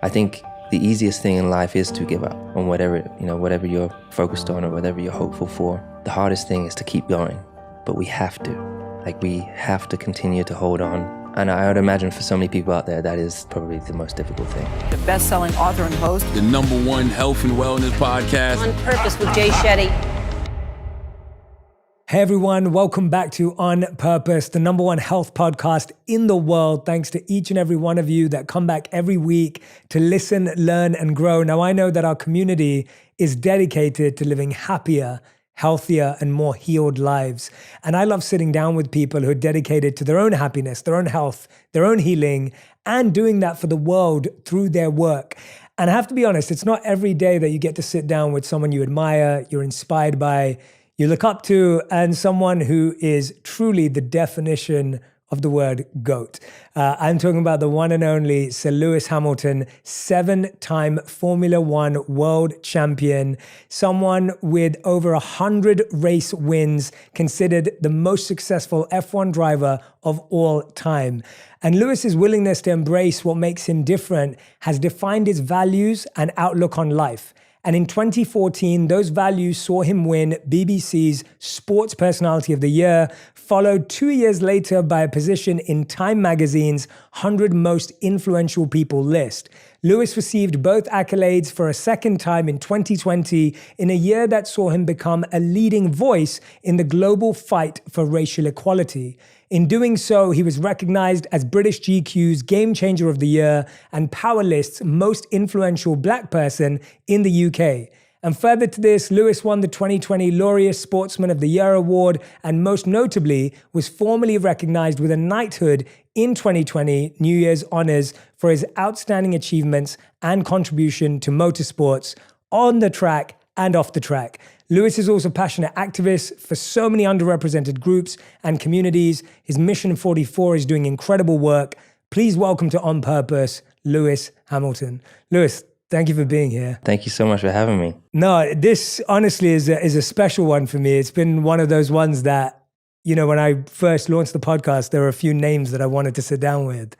I think the easiest thing in life is to give up on whatever you're focused on or whatever you're hopeful for. The hardest thing is to keep going, but we have to. We have to continue to hold on. And I would imagine for so many people out there, that is probably the most difficult thing. The best-selling author and host. The #1 health and wellness podcast. On Purpose with Jay Shetty. Hey everyone, welcome back to On Purpose, the #1 health podcast in the world. Thanks to each and every one of you that come back every week to listen, learn, and grow. Now I know that our community is dedicated to living happier, healthier, and more healed lives. And I love sitting down with people who are dedicated to their own happiness, their own health, their own healing, and doing that for the world through their work. And I have to be honest, it's not every day that you get to sit down with someone you admire, you're inspired by, you look up to, and someone who is truly the definition of the word GOAT. I'm talking about the one and only Sir Lewis Hamilton, 7-time Formula One world champion, someone with over 100 race wins, considered the most successful F1 driver of all time. And Lewis's willingness to embrace what makes him different has defined his values and outlook on life. And in 2014, those values saw him win BBC's Sports Personality of the Year, followed 2 years later by a position in Time magazine's 100 Most Influential People list. Lewis received both accolades for a second time in 2020, in a year that saw him become a leading voice in the global fight for racial equality. In doing so, he was recognized as British GQ's Game Changer of the Year and Powerlist's Most Influential Black Person in the UK. And further to this, Lewis won the 2020 Laureus Sportsman of the Year award, and most notably was formally recognized with a knighthood in 2020 New Year's honors for his outstanding achievements and contribution to motorsports on the track and off the track. Lewis is also a passionate activist for so many underrepresented groups and communities. His Mission 44 is doing incredible work. Please welcome to On Purpose, Lewis Hamilton. Lewis, thank you for being here. Thank you so much for having me. No, this honestly is a special one for me. It's been one of those ones that, when I first launched the podcast, there were a few names that I wanted to sit down with,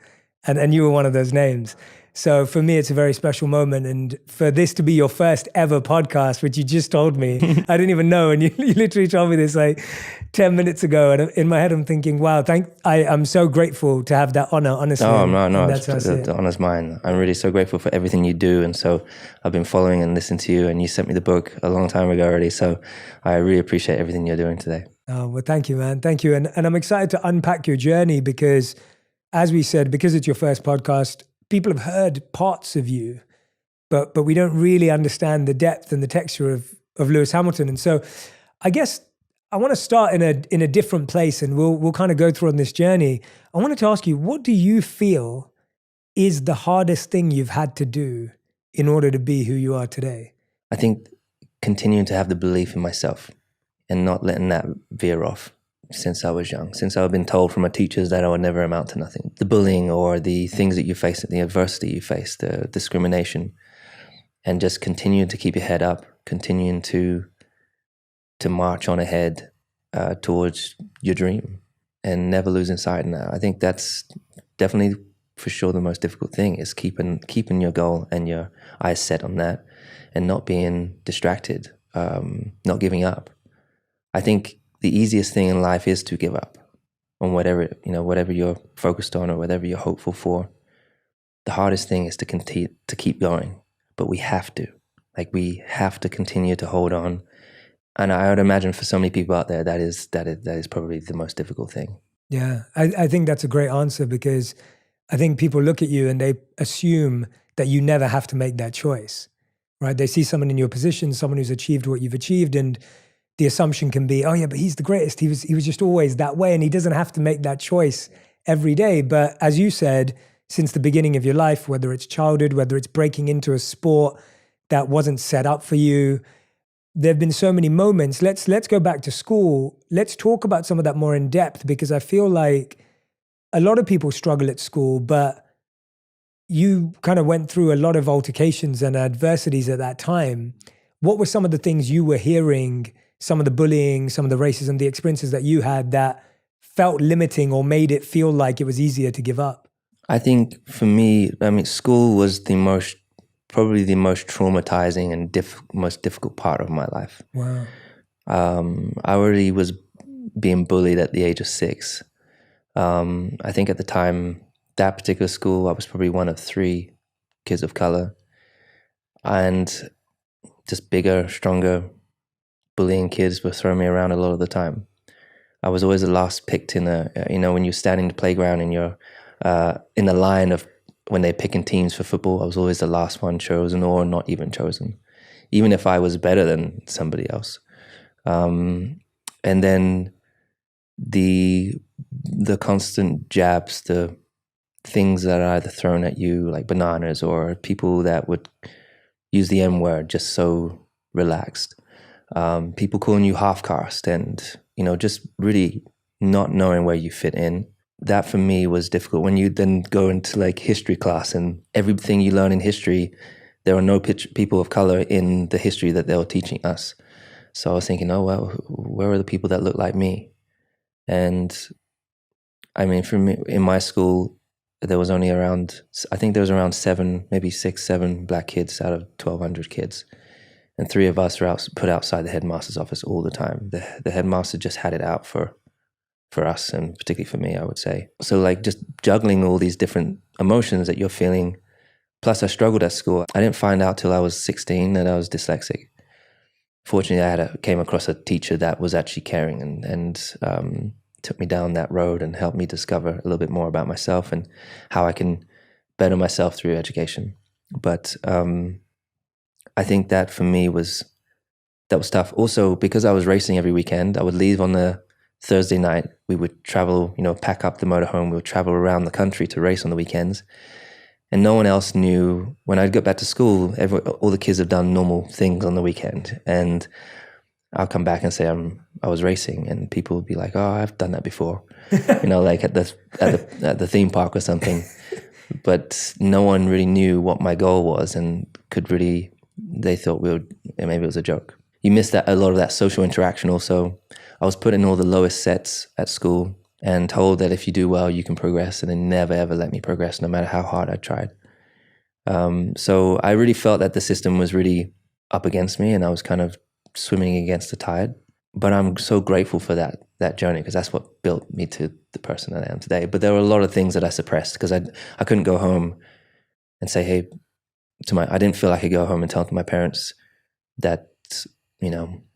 and you were one of those names. So for me, it's a very special moment. And for this to be your first ever podcast, which you just told me, I didn't even know. And you literally told me this like 10 minutes ago. And in my head, I'm thinking, wow, I'm so grateful to have that honor, honestly. Oh, no, the honor's mine. I'm really so grateful for everything you do. And so I've been following and listening to you, and you sent me the book a long time ago already. So I really appreciate everything you're doing today. Oh, well, thank you, man. Thank you. And I'm excited to unpack your journey because, as we said, because it's your first podcast, people have heard parts of you, but we don't really understand the depth and the texture of Lewis Hamilton. And so I guess I want to start in a different place, and we'll kind of go through on this journey. I wanted to ask you, what do you feel is the hardest thing you've had to do in order to be who you are today? I think continuing to have the belief in myself and not letting that veer off. Since I was young, since I've been told from my teachers that I would never amount to nothing. The bullying or the things that you face, the adversity you face, the discrimination, and just continuing to keep your head up, continuing to march on ahead towards your dream and never losing sight of that. I think that's definitely for sure the most difficult thing is keeping your goal and your eyes set on that and not being distracted, not giving up. I think the easiest thing in life is to give up on whatever you're focused on or whatever you're hopeful for. The hardest thing is to keep going, but we have to. We have to continue to hold on. And I would imagine for so many people out there, that is probably the most difficult thing. Yeah, I think that's a great answer because I think people look at you and they assume that you never have to make that choice, right? They see someone in your position, someone who's achieved what you've achieved, and the assumption can be, oh yeah, but he's the greatest. He was just always that way, and he doesn't have to make that choice every day. But as you said, since the beginning of your life, whether it's childhood, whether it's breaking into a sport that wasn't set up for you, there have been so many moments. Let's go back to school. Let's talk about some of that more in depth, because I feel like a lot of people struggle at school, but you kind of went through a lot of altercations and adversities at that time. What were some of the things you were hearing, some of the bullying, some of the racism, the experiences that you had that felt limiting or made it feel like it was easier to give up? I think for me, I mean, school was probably the most traumatizing and most difficult part of my life. Wow. I already was being bullied at the age of 6. I think at the time, that particular school, I was probably one of 3 kids of color, and just bigger, stronger, bullying kids were throwing me around a lot of the time. I was always the last picked in when you're standing in the playground and you're in the line of when they're picking teams for football, I was always the last one chosen or not even chosen, even if I was better than somebody else. And then the constant jabs, the things that are either thrown at you like bananas, or people that would use the M word just so relaxed. People calling you half-caste and, just really not knowing where you fit in. That for me was difficult. When you then go into like history class and everything you learn in history, there are no people of color in the history that they were teaching us. So I was thinking, oh, well, where are the people that look like me? And I mean, for me, in my school, there was only around 7, maybe 6, 7 black kids out of 1,200 kids. And 3 of us were put outside the headmaster's office all the time. The headmaster just had it out for us, and particularly for me, I would say. So like just juggling all these different emotions that you're feeling. Plus I struggled at school. I didn't find out till I was 16 that I was dyslexic. Fortunately, I came across a teacher that was actually caring and took me down that road and helped me discover a little bit more about myself and how I can better myself through education. But I think that for me was tough. Also, because I was racing every weekend, I would leave on the Thursday night. We would travel, pack up the motorhome. We would travel around the country to race on the weekends. And no one else knew. When I'd go back to school, all the kids have done normal things on the weekend. And I'll come back and say I was racing, and people would be like, "Oh, I've done that before," like at the theme park or something. But no one really knew what my goal was, and they thought maybe it was a joke. You miss a lot of that social interaction. Also, I was put in all the lowest sets at school and told that if you do well, you can progress, and they never ever let me progress, no matter how hard I tried. So I really felt that the system was really up against me, and I was kind of swimming against the tide. But I'm so grateful for that journey, because that's what built me to the person that I am today. But there were a lot of things that I suppressed, because I couldn't go home and say, hey, I didn't feel like I could go home and tell my parents that,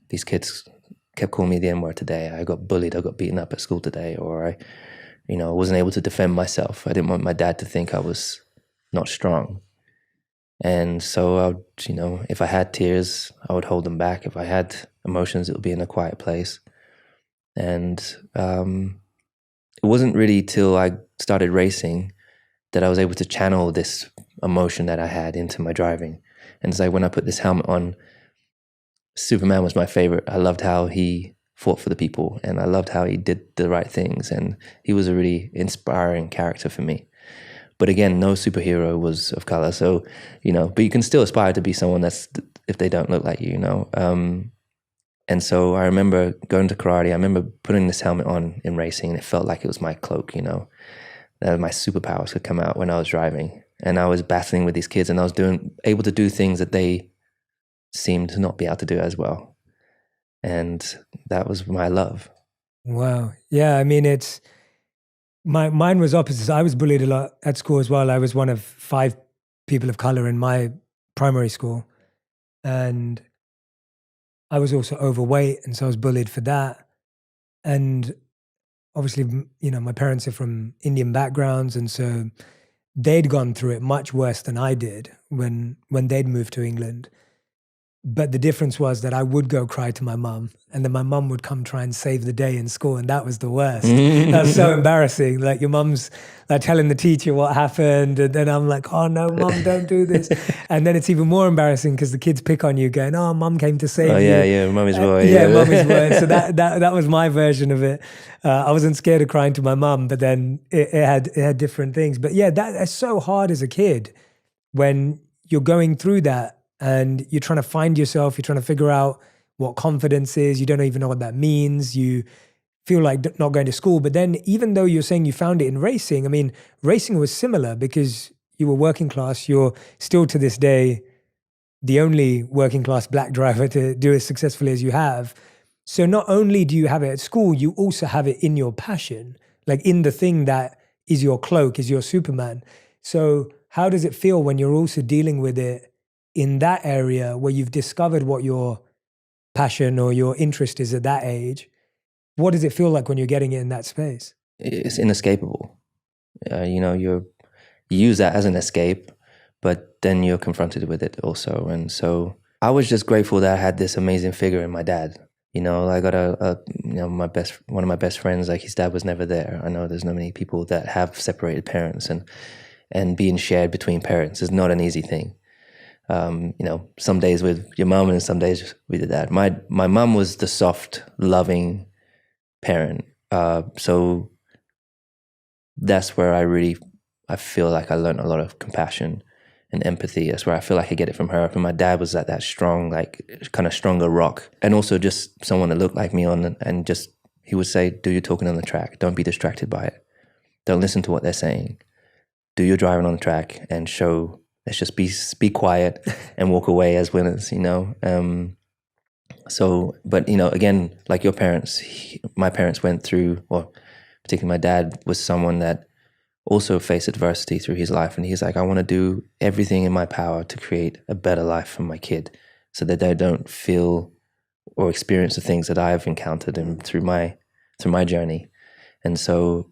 these kids kept calling me the N-word today. I got bullied. I got beaten up at school today, or I wasn't able to defend myself. I didn't want my dad to think I was not strong. And so I would, if I had tears, I would hold them back. If I had emotions, it would be in a quiet place. And it wasn't really till I started racing that I was able to channel this emotion that I had into my driving. And it's like when I put this helmet on, Superman was my favorite. I loved how he fought for the people, and I loved how he did the right things. And he was a really inspiring character for me. But again, no superhero was of color. So, but you can still aspire to be someone that's, if they don't look like you, And so I remember going to karate. I remember putting this helmet on in racing, and it felt like it was my cloak, that my superpowers could come out when I was driving. And I was battling with these kids, and I was able to do things that they seemed to not be able to do as well. And that was my love. Wow. Yeah, I mean, mine was opposite. I was bullied a lot at school as well. I was one of 5 people of color in my primary school. And I was also overweight, and so I was bullied for that. And obviously, my parents are from Indian backgrounds, and so they'd gone through it much worse than I did when they'd moved to England. But the difference was that I would go cry to my mum, and then my mum would come try and save the day in school, and that was the worst. That was so embarrassing. Like your mum's like telling the teacher what happened, and then I'm like, oh no, mum, don't do this. And then it's even more embarrassing because the kids pick on you going, oh, mum came to save you. Yeah, mummy's boy. Yeah, mummy's boy. So that was my version of it. I wasn't scared of crying to my mum, but then it had different things. But yeah, that's so hard as a kid when you're going through that. And you're trying to find yourself, you're trying to figure out what confidence is. You don't even know what that means. You feel like not going to school. But then even though you're saying you found it in racing, I mean, racing was similar because you were working class. You're still to this day the only working class black driver to do as successfully as you have. So not only do you have it at school, you also have it in your passion, like in the thing that is your cloak, is your Superman. So how does it feel when you're also dealing with it in that area where you've discovered what your passion or your interest is at that age? What does it feel like when you're getting it in that space? It's inescapable. You use that as an escape, but then you're confronted with it also. And so I was just grateful that I had this amazing figure in my dad. I got one of my best friends, like his dad was never there. I know there's not many people that have separated parents, and being shared between parents is not an easy thing. Some days with your mom and some days with your dad. My mom was the soft, loving parent. So that's where I feel like I learned a lot of compassion and empathy. That's where I feel like I get it from her. And my dad was that strong, like kind of stronger rock. And also just someone that looked like me and just, he would say, do your talking on the track. Don't be distracted by it. Don't listen to what they're saying. Do your driving on the track and show, let's just be quiet and walk away as winners, But again, like your parents, my parents went through, or particularly my dad was someone that also faced adversity through his life. And he's like, I want to do everything in my power to create a better life for my kid so that they don't feel or experience the things that I've encountered through my journey. And so,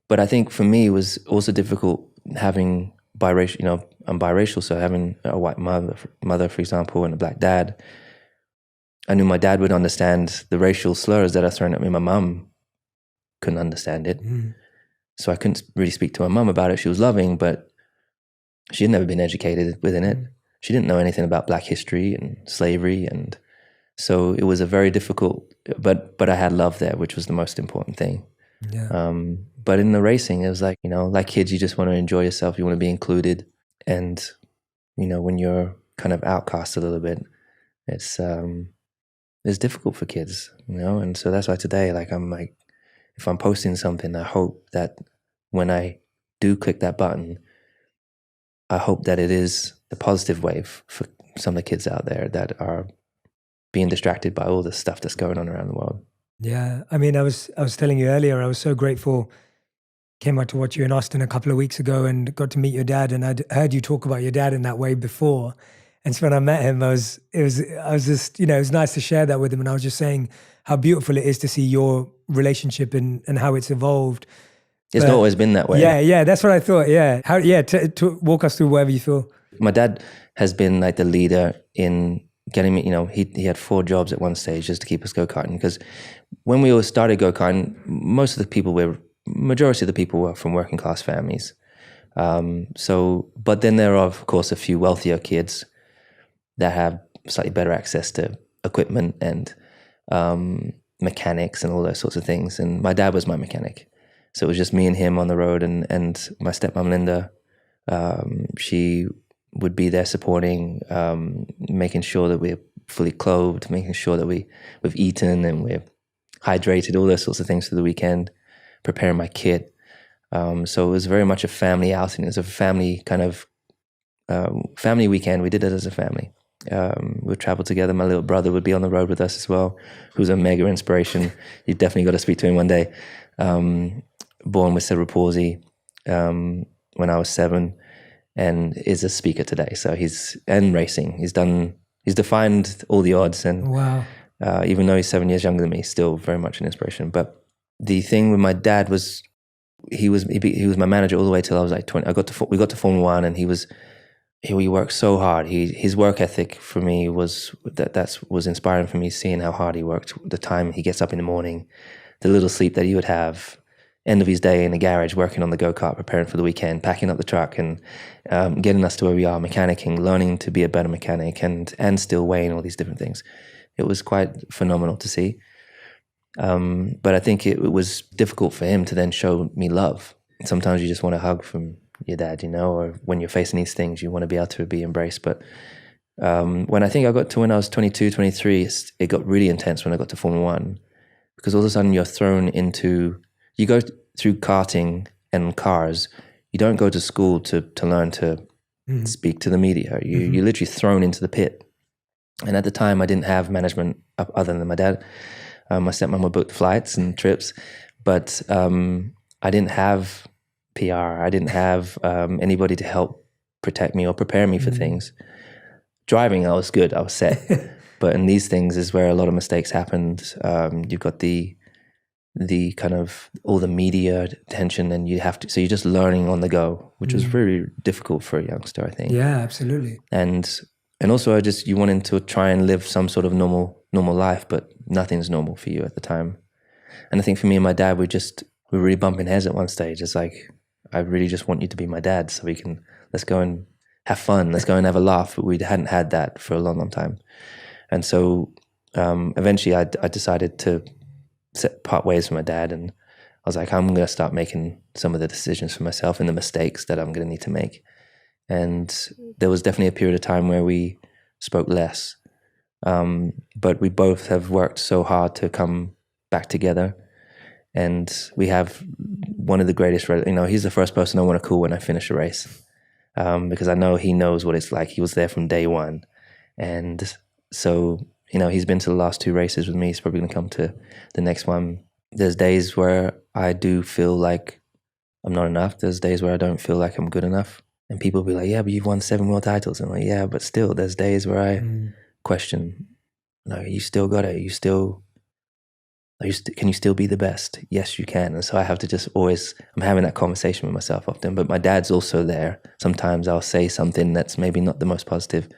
but I think for me it was also difficult having biracial, I'm biracial, so having a white mother, for example, and a black dad. I knew my dad would understand the racial slurs that are thrown at me. My mum couldn't understand it. So I couldn't really speak to my mum about it. She was loving, but she had never been educated within it. She didn't know anything about black history and slavery. And so it was a very difficult, but I had love there, which was the most important thing. Yeah. But in the racing, it was like, like kids, you just want to enjoy yourself. You want to be included. And, when you're kind of outcast a little bit, it's difficult for kids, And so that's why today, I'm like, if I'm posting something, I hope that when I do click that button, I hope that it is a positive wave for some of the kids out there that are being distracted by all the stuff that's going on around the world. Yeah. I mean, I was telling you earlier, I was so grateful. Came out to watch you in Austin a couple of weeks ago and got to meet your dad. And I'd heard you talk about your dad in that way before. And so when I met him, it was just, it was nice to share that with him. And I was just saying how beautiful it is to see your relationship and how it's evolved. It's not always been that way. Yeah, that's what I thought. Yeah. To walk us through wherever you feel. My dad has been like the leader in getting me, he had 4 jobs at one stage just to keep us go-karting. Because when we all started go-karting, majority of the people were from working class families. But then there are, of course, a few wealthier kids that have slightly better access to equipment and mechanics and all those sorts of things. And my dad was my mechanic. So it was just me and him on the road, and my stepmom, Linda, she would be there supporting, making sure that we're fully clothed, making sure that we've eaten and we're hydrated, all those sorts of things for the weekend, preparing my kit. So it was very much a family outing. It was a family kind of family weekend. We did it as a family. We'd travel together. My little brother would be on the road with us as well, who's a mega inspiration. You definitely got to speak to him one day. Born with cerebral palsy when I was 7, and is a speaker today. So he's racing. He's defined all the odds, and wow. Even though he's 7 years younger than me, still very much an inspiration. But the thing with my dad was he was my manager all the way till I was like 20. We got to Formula 1, and he worked so hard. His work ethic for me was inspiring for me, seeing how hard he worked. The time he gets up in the morning, the little sleep that he would have, end of his day in the garage working on the go-kart, preparing for the weekend, packing up the truck, and getting us to where we are, mechanicking, learning to be a better mechanic, and still weighing all these different things. It was quite phenomenal to see. But I think it was difficult for him to then show me love. Sometimes you just want a hug from your dad, or when you're facing these things, you want to be able to be embraced. But when I was 22, 23, it got really intense when I got to Formula 1, because all of a sudden you're thrown into, you go through karting and cars. You don't go to school to learn to speak to the media. You're literally thrown into the pit. And at the time, I didn't have management other than my dad. My stepmom would book flights and trips, but I didn't have PR. I didn't have anybody to help protect me or prepare me for things. Driving, I was good. I was set. But in these things is where a lot of mistakes happened. You've got the kind of all the media attention, and you have to, so you're just learning on the go, which was very difficult for a youngster, I think. Yeah, absolutely. And also you wanted to try and live some sort of normal life, but nothing's normal for you at the time. And I think for me and my dad, we were really bumping heads at one stage. It's like, I really just want you to be my dad so let's go and have fun. Let's go and have a laugh. But we hadn't had that for a long, long time. And so eventually I decided to part ways from my dad, and I was like, I'm going to start making some of the decisions for myself and the mistakes that I'm going to need to make. And there was definitely a period of time where we spoke less. But we both have worked so hard to come back together. And we have one of the greatest, he's the first person I want to call when I finish a race, because I know he knows what it's like. He was there from day one. And so, he's been to the last 2 races with me. He's probably going to come to the next one. There's days where I do feel like I'm not enough. There's days where I don't feel like I'm good enough. And people will be like, yeah, but you've won 7 world titles. And I'm like, yeah, but still, there's days where I question, no, you still got it. Can you still be the best? Yes, you can. And so I have to I'm having that conversation with myself often. But my dad's also there. Sometimes I'll say something that's maybe not the most positive,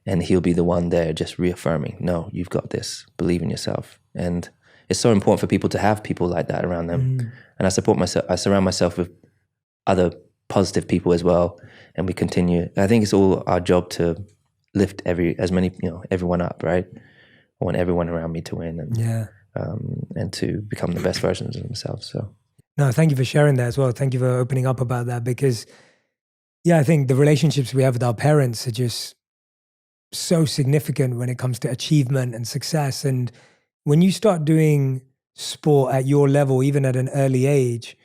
and he'll be the one there just reaffirming, no, you've got this, believe in yourself. And it's so important for people to have people like that around them. And I surround myself with other positive people as well, and we continue. I think it's all our job to lift everyone up, right? I want everyone around me to win and to become the best versions of themselves. So no, thank you for sharing that as well. Thank you for opening up about that, because I think the relationships we have with our parents are just so significant when it comes to achievement and success. And when you start doing sport at your level, even at an early age,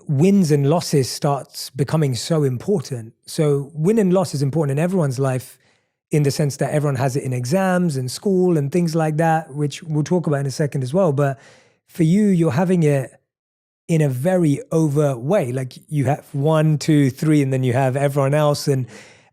wins and losses starts becoming so important. So win and loss is important in everyone's life, in the sense that everyone has it in exams and school and things like that, which we'll talk about in a second as well. But for you, you're having it in a very overt way. Like you have 1, 2, 3, and then you have everyone else.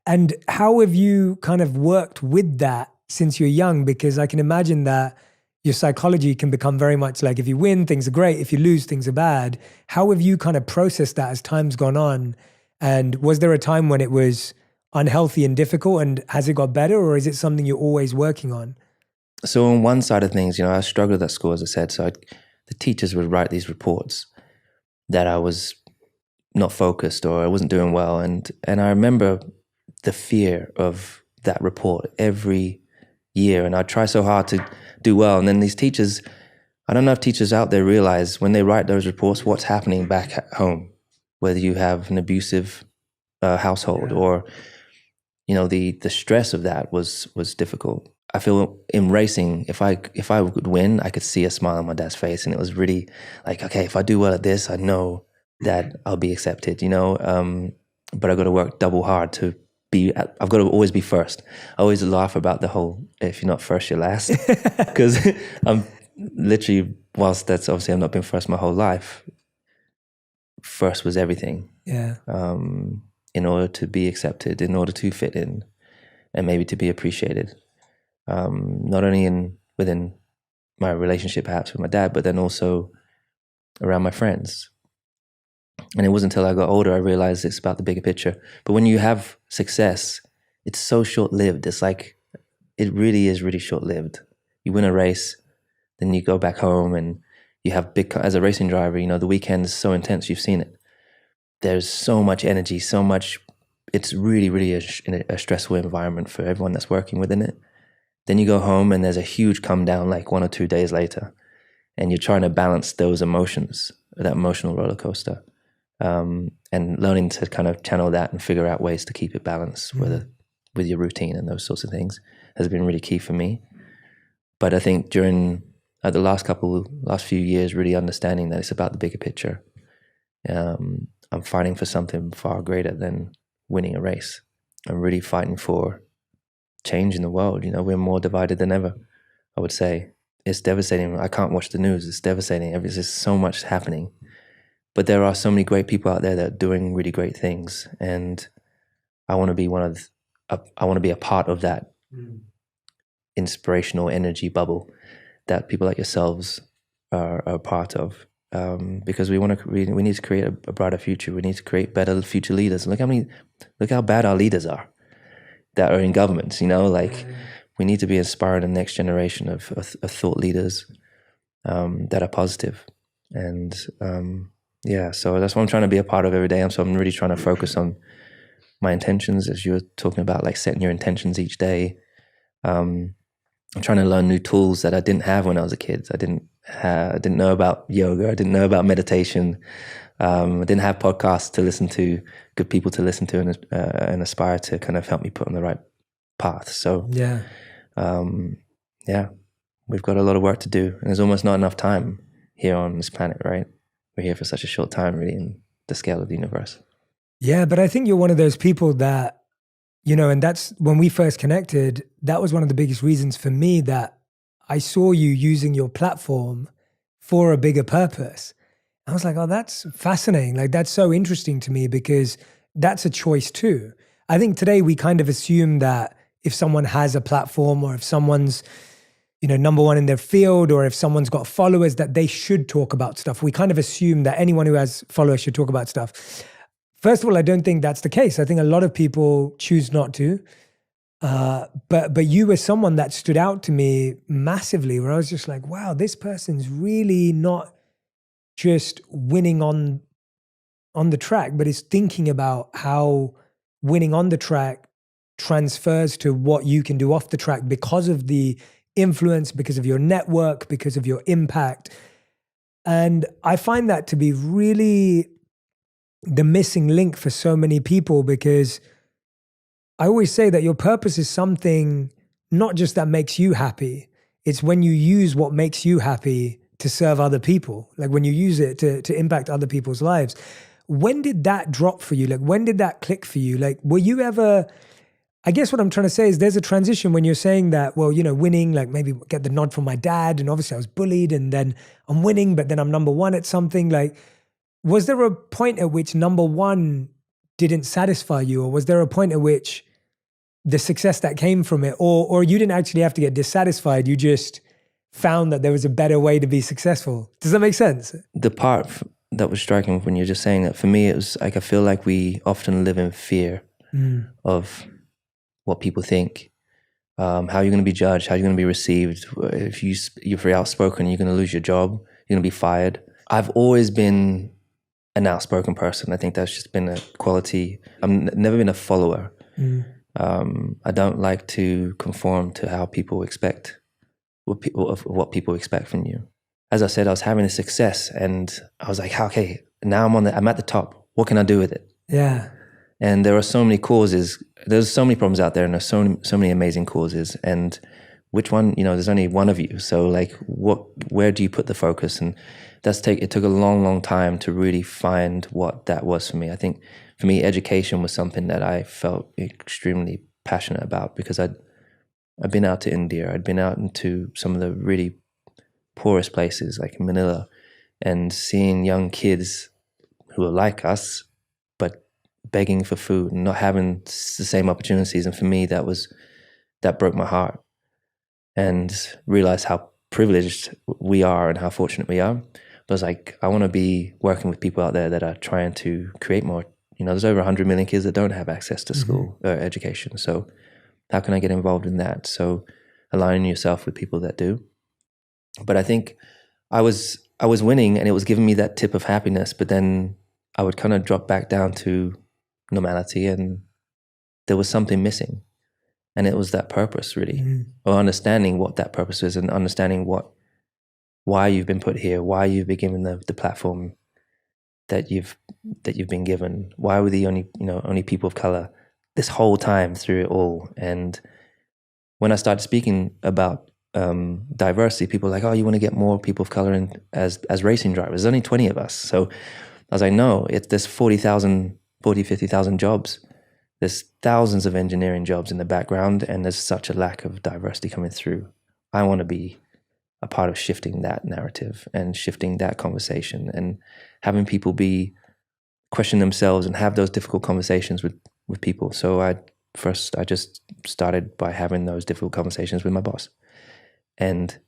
And how have you kind of worked with that since you're young? Because I can imagine that your psychology can become very much like, if you win, things are great. If you lose, things are bad. How have you kind of processed that as time's gone on? And was there a time when it was unhealthy and difficult, and has it got better, or is it something you're always working on? So on one side of things, I struggled at school, as I said. So the teachers would write these reports that I was not focused or I wasn't doing well. And I remember the fear of that report every year. And I'd try so hard to do well. And then these teachers, I don't know if teachers out there realize when they write those reports, what's happening back at home, whether you have an abusive household or, the stress of that was difficult. I feel in racing, if I could win, I could see a smile on my dad's face. And it was really like, okay, if I do well at this, I know that I'll be accepted, but I've got to work double hard to I've got to always be first. I always laugh about the whole, if you're not first, you're last. Because I'm literally, whilst that's obviously I've not been first my whole life, first was everything. Yeah. In order to be accepted, in order to fit in, and maybe to be appreciated. Not only within my relationship perhaps with my dad, but then also around my friends. And it wasn't until I got older I realized it's about the bigger picture. But when you have success, it's so short-lived. It's like, it really is really short-lived. You win a race, then you go back home and you have as a racing driver, the weekend is so intense, you've seen it. There's so much energy, so much, it's really, really a stressful environment for everyone that's working within it. Then you go home and there's a huge come down like 1 or 2 days later. And you're trying to balance those emotions, that emotional roller coaster. And learning to kind of channel that and figure out ways to keep it balanced, whether with your routine and those sorts of things, has been really key for me. But I think during the last few years, really understanding that it's about the bigger picture. I'm fighting for something far greater than winning a race. I'm really fighting for change in the world. We're more divided than ever, I would say. It's devastating. I can't watch the news. It's devastating. There's just so much happening. But there are so many great people out there that are doing really great things. And I want to be I want to be a part of that inspirational energy bubble that people like yourselves are a part of. Because we need to create a brighter future. We need to create better future leaders. Look how bad our leaders are that are in governments. We need to be inspiring the next generation of thought leaders that are positive. And so that's what I'm trying to be a part of every day. So I'm really trying to focus on my intentions, as you were talking about, like setting your intentions each day. I'm trying to learn new tools that I didn't have when I was a kid. I didn't know about yoga. I didn't know about meditation. I didn't have podcasts to listen to, good people to listen to, and aspire to kind of help me put on the right path. So we've got a lot of work to do, and there's almost not enough time here on this planet, right? We're here for such a short time, really, in the scale of the universe. Yeah, but I think you're one of those people that, and that's when we first connected, that was one of the biggest reasons for me that I saw you using your platform for a bigger purpose. I was like, oh, that's fascinating. Like, that's so interesting to me because that's a choice too. I think today we kind of assume that if someone has a platform or if someone's, number one in their field, or if someone's got followers, that they should talk about stuff. We kind of assume that anyone who has followers should talk about stuff. First of all, I don't think that's the case. I think a lot of people choose not to. But you were someone that stood out to me massively, where I was just like, wow, this person's really not just winning on the track, but is thinking about how winning on the track transfers to what you can do off the track because of the influence, because of your network, because of your impact. And I find that to be really the missing link for so many people, because I always say that your purpose is something not just that makes you happy. It's when you use what makes you happy to serve other people, like when you use it to impact other people's lives. When did that drop for you? Like, when did that click for you? Like, were you ever, I guess what I'm trying to say is there's a transition when you're saying that, well, winning, like maybe get the nod from my dad, and obviously I was bullied, and then I'm winning, but then I'm number one at something. Like, was there a point at which number one didn't satisfy you? Or was there a point at which the success that came from it, or you didn't actually have to get dissatisfied, you just found that there was a better way to be successful? Does that make sense? The part that was striking when you're just saying that, for me, it was like, I feel like we often live in fear of what people think, how you're going to be judged, how you're going to be received. If you're very outspoken, you're going to lose your job, you're going to be fired. I've always been an outspoken person. I think that's just been a quality. I've never been a follower. I don't like to conform to how people expect, what people expect from you. As I said, I was having a success, and I was like, okay, now I'm at the top. What can I do with it? Yeah. And there are so many causes. There's so many problems out there, and there's so many amazing causes. And which one? There's only one of you. So like, where do you put the focus? And it took a long, long time to really find what that was for me. I think for me, education was something that I felt extremely passionate about, because I'd been out to India. I'd been out into some of the really poorest places, like in Manila, and seeing young kids who are like us, but begging for food and not having the same opportunities. And for me, that broke my heart, and realized how privileged we are and how fortunate we are. But I was like, I want to be working with people out there that are trying to create more. There's over 100 million kids that don't have access to school or education. So how can I get involved in that? So aligning yourself with people that do. But I think I was winning, and it was giving me that tip of happiness, but then I would kind of drop back down to normality, and there was something missing. And it was that purpose, really, or understanding what that purpose is, and understanding why you've been put here, why you've been given the platform that you've been given. Why were the only people of color this whole time through it all? And when I started speaking about diversity. People are like, oh, you want to get more people of color in as racing drivers. There's only 20 of us. So I was like, no, there's 50,000 jobs. There's thousands of engineering jobs in the background, and there's such a lack of diversity coming through. I want to be a part of shifting that narrative and shifting that conversation and having people question themselves and have those difficult conversations with people. So I just started by having those difficult conversations with my boss. And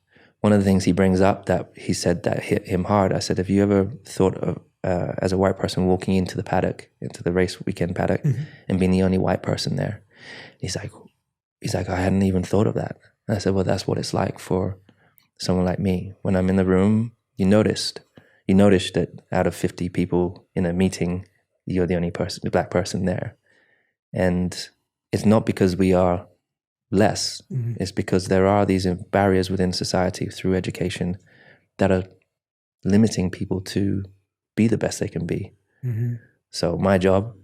one of the things he brings up that he said that hit him hard, I said, have you ever thought of, as a white person walking into the paddock, into the race weekend paddock, and being the only white person there? He's like, I hadn't even thought of that. And I said, well, that's what it's like for someone like me. When I'm in the room, you noticed that out of 50 people in a meeting, you're the only person, the black person there. And it's not because we are less. It's because there are these barriers within society through education that are limiting people to be the best they can be. So my job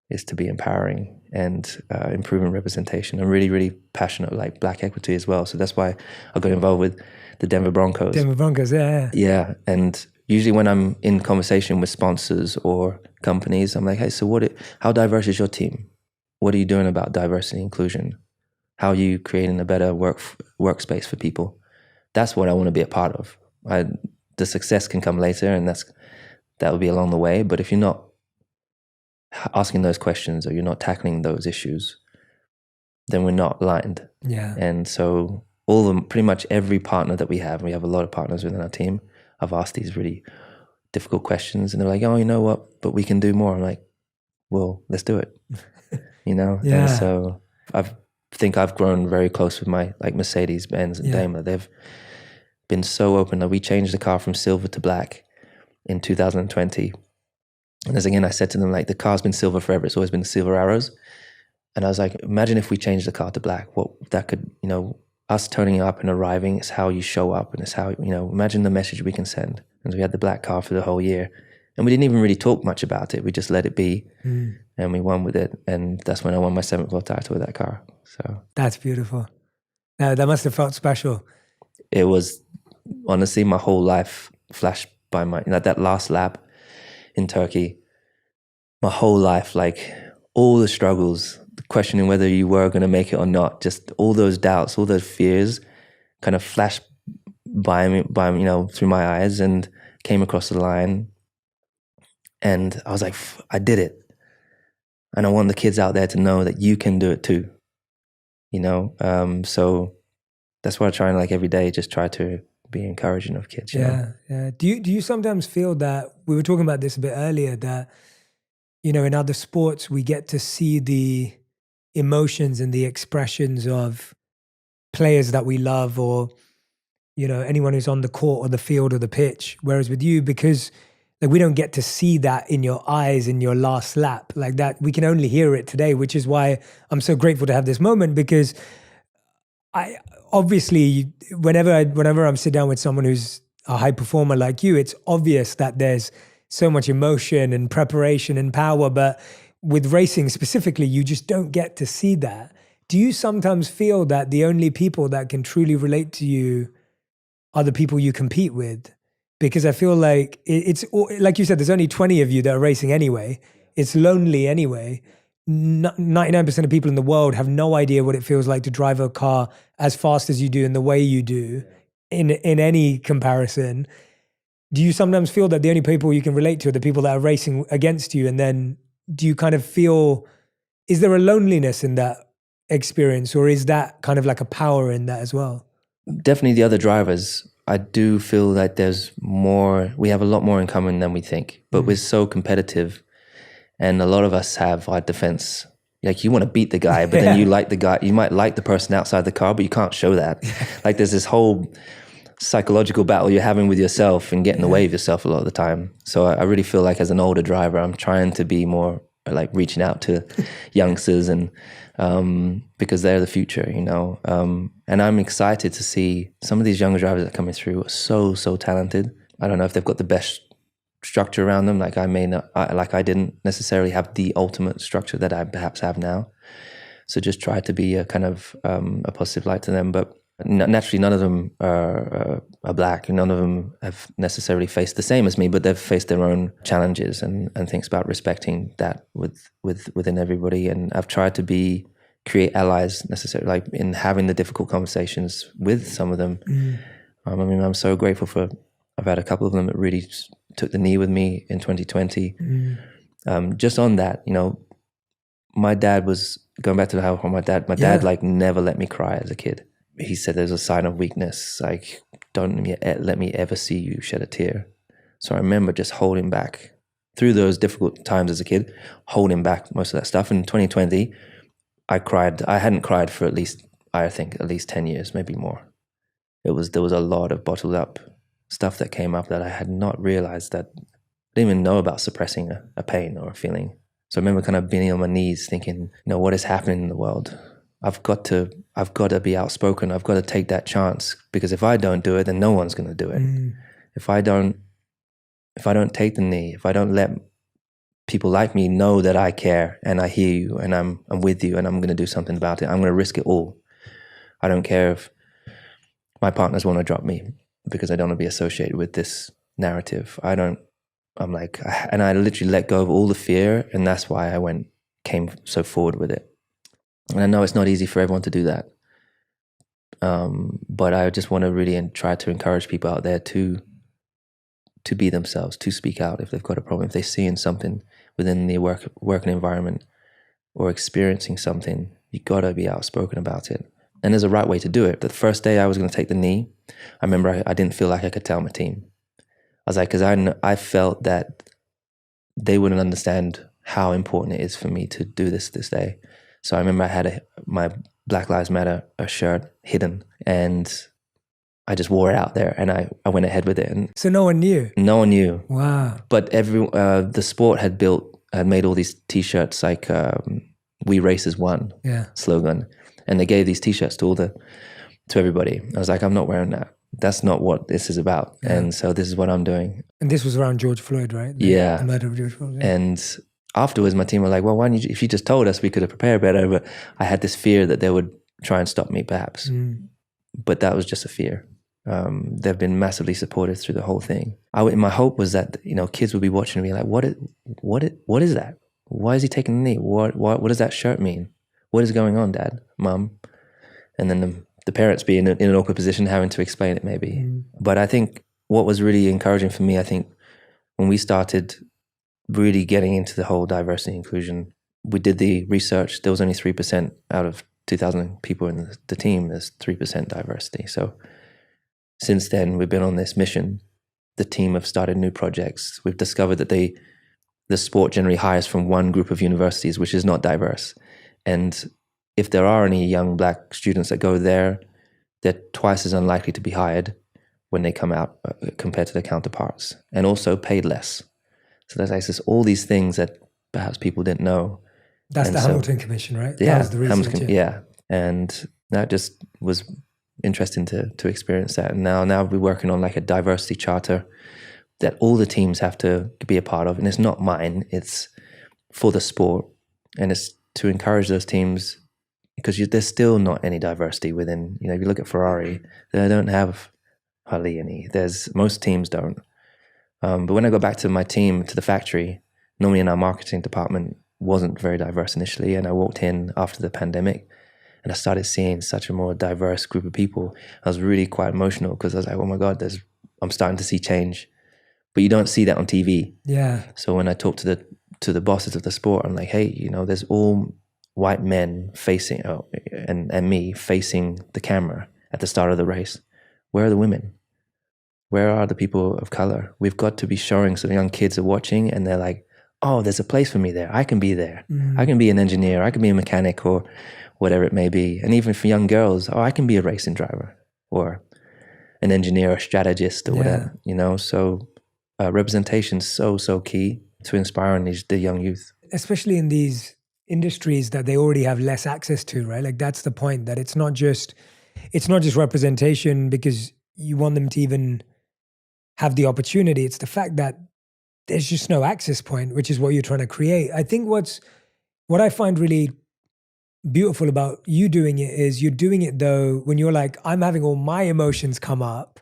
is to be empowering and improving representation. I'm really, really passionate like black equity as well. So that's why I got involved with the Denver Broncos. Yeah. And usually when I'm in conversation with sponsors or companies, I'm like, hey, so how diverse is your team? What are you doing about diversity and inclusion? How are you creating a better workspace for people? That's what I want to be a part of. The success can come later, and that will be along the way. But if you're not asking those questions or you're not tackling those issues, then we're not aligned. Yeah. And so pretty much every partner that we have a lot of partners within our team, I've asked these really difficult questions, and they're like, oh, you know what, but we can do more. I'm like, well, let's do it. Yeah. And so I think I've grown very close with my like Mercedes-Benz and Daimler. They've been so open that we changed the car from silver to black in 2020. And as again, I said to them, like, the car's been silver forever. It's always been silver arrows. And I was like, imagine if we changed the car to black, what that could, us turning up and arriving is how you show up, and it's how, imagine the message we can send. And so we had the black car for the whole year, and we didn't even really talk much about it. We just let it be, and we won with it. And that's when I won my 7th world title with that car. So that's beautiful. That must have felt special. It was, honestly, my whole life flashed by that last lap in Turkey. My whole life, like all the struggles, questioning whether you were going to make it or not, just all those doubts, all those fears kind of flashed by me, through my eyes, and came across the line. And I was like, I did it. And I want the kids out there to know that you can do it too. So that's what I try and like every day, just try to be encouraging of kids. Yeah. Do you sometimes feel that, we were talking about this a bit earlier, that, in other sports, we get to see the emotions and the expressions of players that we love, or, anyone who's on the court or the field or the pitch. Whereas with you, because like we don't get to see that in your eyes in your last lap like that, we can only hear it today, which is why I'm so grateful to have this moment, because I obviously, whenever I'm sitting down with someone who's a high performer like you, it's obvious that there's so much emotion and preparation and power, but with racing specifically, you just don't get to see that. Do you sometimes feel that the only people that can truly relate to you are the people you compete with? Because I feel like it's, like you said, there's only 20 of you that are racing anyway. It's lonely anyway. 99% of people in the world have no idea what it feels like to drive a car as fast as you do in the way you do in any comparison. Do you sometimes feel that the only people you can relate to are the people that are racing against you? And then do you kind of feel, is there a loneliness in that experience, or is that kind of like a power in that as well? Definitely the other drivers. I do feel that we have a lot more in common than we think, but we're so competitive, and a lot of us have our defense. Like, you want to beat the guy, but then you like the guy, you might like the person outside the car, but you can't show that. Like, there's this whole psychological battle you're having with yourself and getting away with yourself a lot of the time. So I really feel like as an older driver, I'm trying to be more like reaching out to youngsters, and because they're the future, and I'm excited to see some of these younger drivers that are coming through are so talented. I don't know if they've got the best structure around them. Like I didn't necessarily have the ultimate structure that I perhaps have now. So just try to be a kind of a positive light to them. But naturally, none of them are black. None of them have necessarily faced the same as me, but they've faced their own challenges and things about respecting that within everybody. And I've tried to create allies necessarily, like in having the difficult conversations with some of them. I mean, I'm so grateful I've had a couple of them that really took the knee with me in 2020. Just on that, my dad was, going back to how my dad like never let me cry as a kid. He said there's a sign of weakness, like don't let me ever see you shed a tear. So I remember just holding back through those difficult times as a kid, holding back most of that stuff. In 2020, I cried. I hadn't cried for at least 10 years, maybe more. There was a lot of bottled up stuff that came up that I had not realized, that I didn't even know about, suppressing a pain or a feeling. So I remember kind of being on my knees thinking, what is happening in the world? I've got to be outspoken. I've got to take that chance, because if I don't do it, then no one's going to do it. If I don't take the knee, if I don't let people like me know that I care and I hear you and I'm with you and I'm going to do something about it, I'm going to risk it all. I don't care if my partners want to drop me because I don't want to be associated with this narrative. And I literally let go of all the fear, and that's why I came so forward with it. And I know it's not easy for everyone to do that. But I just want to really try to encourage people out there to be themselves, to speak out if they've got a problem, if they're seeing something within the working environment or experiencing something, you got to be outspoken about it. And there's a right way to do it. The first day I was going to take the knee, I remember I didn't feel like I could tell my team. I was like, because I felt that they wouldn't understand how important it is for me to do this day. So I remember I had my Black Lives Matter shirt hidden, and I just wore it out there, and I went ahead with it. And so no one knew? No one knew. Wow. But the sport had made all these T-shirts like "We Race as One" slogan, and they gave these T-shirts to everybody. I was like, I'm not wearing that. That's not what this is about. Yeah. And so this is what I'm doing. And this was around George Floyd, right? The murder of George Floyd. Yeah. And afterwards, my team were like, well, why didn't if you just told us, we could have prepared better. But I had this fear that they would try and stop me, perhaps. But that was just a fear. They've been massively supportive through the whole thing. My hope was that kids would be watching and be like, what is that? Why is he taking the knee? What does that shirt mean? What is going on, Dad, Mum? And then the parents be in an awkward position having to explain it maybe. But I think what was really encouraging for me, I think when we started really getting into the whole diversity inclusion, we did the research. There was only 3% out of 2,000 people in the team. There's 3% diversity. So since then, we've been on this mission. The team have started new projects. We've discovered that the sport generally hires from one group of universities, which is not diverse. And if there are any young Black students that go there, they're twice as unlikely to be hired when they come out compared to their counterparts, and also paid less. So there's like all these things that perhaps people didn't know. That's the Hamilton Commission, right? Yeah, that was the research, yeah. And that just was interesting to experience that. And now we're working on like a diversity charter that all the teams have to be a part of. And it's not mine, it's for the sport. And it's to encourage those teams, because there's still not any diversity within, if you look at Ferrari, they don't have hardly any. Most teams don't. But when I go back to my team, to the factory, normally in our marketing department wasn't very diverse initially. And I walked in after the pandemic and I started seeing such a more diverse group of people. I was really quite emotional because I was like, oh my God, I'm starting to see change. But you don't see that on TV. Yeah. So when I talk to the bosses of the sport, I'm like, hey, there's all white men facing, and me facing the camera at the start of the race. Where are the women? Where are the people of color? We've got to be showing, so young kids are watching and they're like, oh, there's a place for me there. I can be there. I can be an engineer. I can be a mechanic or whatever it may be. And even for young girls, I can be a racing driver or an engineer or strategist or whatever, So representation is so key to inspiring the young youth. Especially in these industries that they already have less access to, right? Like that's the point, that it's not just representation because you want them to even have the opportunity. It's the fact that there's just no access point, which is what you're trying to create. I think what I find really beautiful about you doing it is you're doing it though when you're like, I'm having all my emotions come up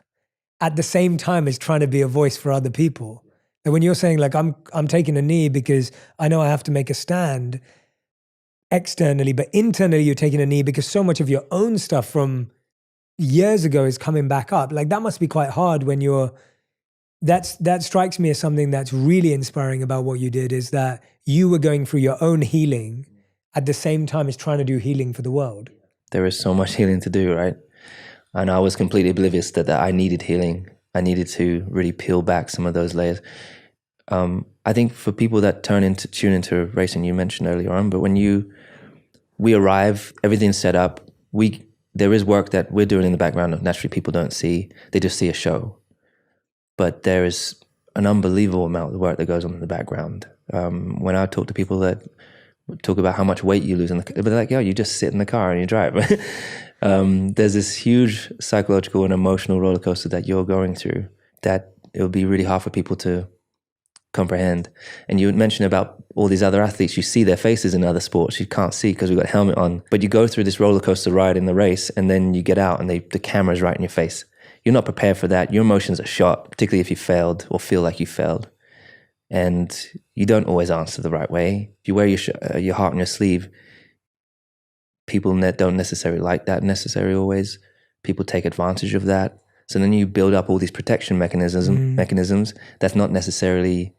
at the same time as trying to be a voice for other people. And when you're saying like, I'm taking a knee because I know I have to make a stand externally, but internally you're taking a knee because so much of your own stuff from years ago is coming back up. Like that must be quite hard when that strikes me as something that's really inspiring about what you did, is that you were going through your own healing at the same time as trying to do healing for the world. There is so much healing to do, right? And I was completely oblivious that I needed healing. I needed to really peel back some of those layers. I think for people that tune into racing, you mentioned earlier on, but when we arrive, everything's set up. There is work that we're doing in the background that naturally people don't see. They just see a show. But there is an unbelievable amount of work that goes on in the background. When I talk to people that talk about how much weight you lose in the car, they're like, yo, you just sit in the car and you drive. There's this huge psychological and emotional roller coaster that you're going through that it would be really hard for people to comprehend. And you mentioned about all these other athletes, you see their faces in other sports you can't see because we've got a helmet on, but you go through this roller coaster ride in the race and then you get out and the camera's right in your face. You're not prepared for that. Your emotions are shot, particularly if you failed or feel like you failed. And you don't always answer the right way. If you wear your heart on your sleeve, people don't necessarily like that necessarily always. People take advantage of that. So then you build up all these protection mechanisms that's not necessarily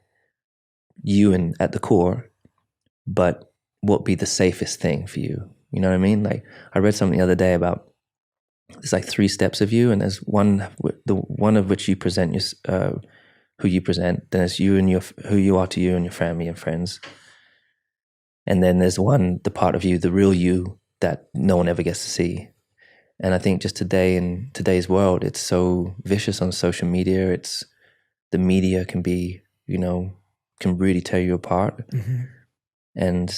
you and at the core, but what be the safest thing for you. You know what I mean? Like I read something the other day about there's like 3 steps of you, and there's one of which you present who you present. Then it's you and who you are to you and your family and friends. And then there's the part of you, the real you, that no one ever gets to see. And I think just today in today's world, it's so vicious on social media. The media can be, can really tear you apart. Mm-hmm. And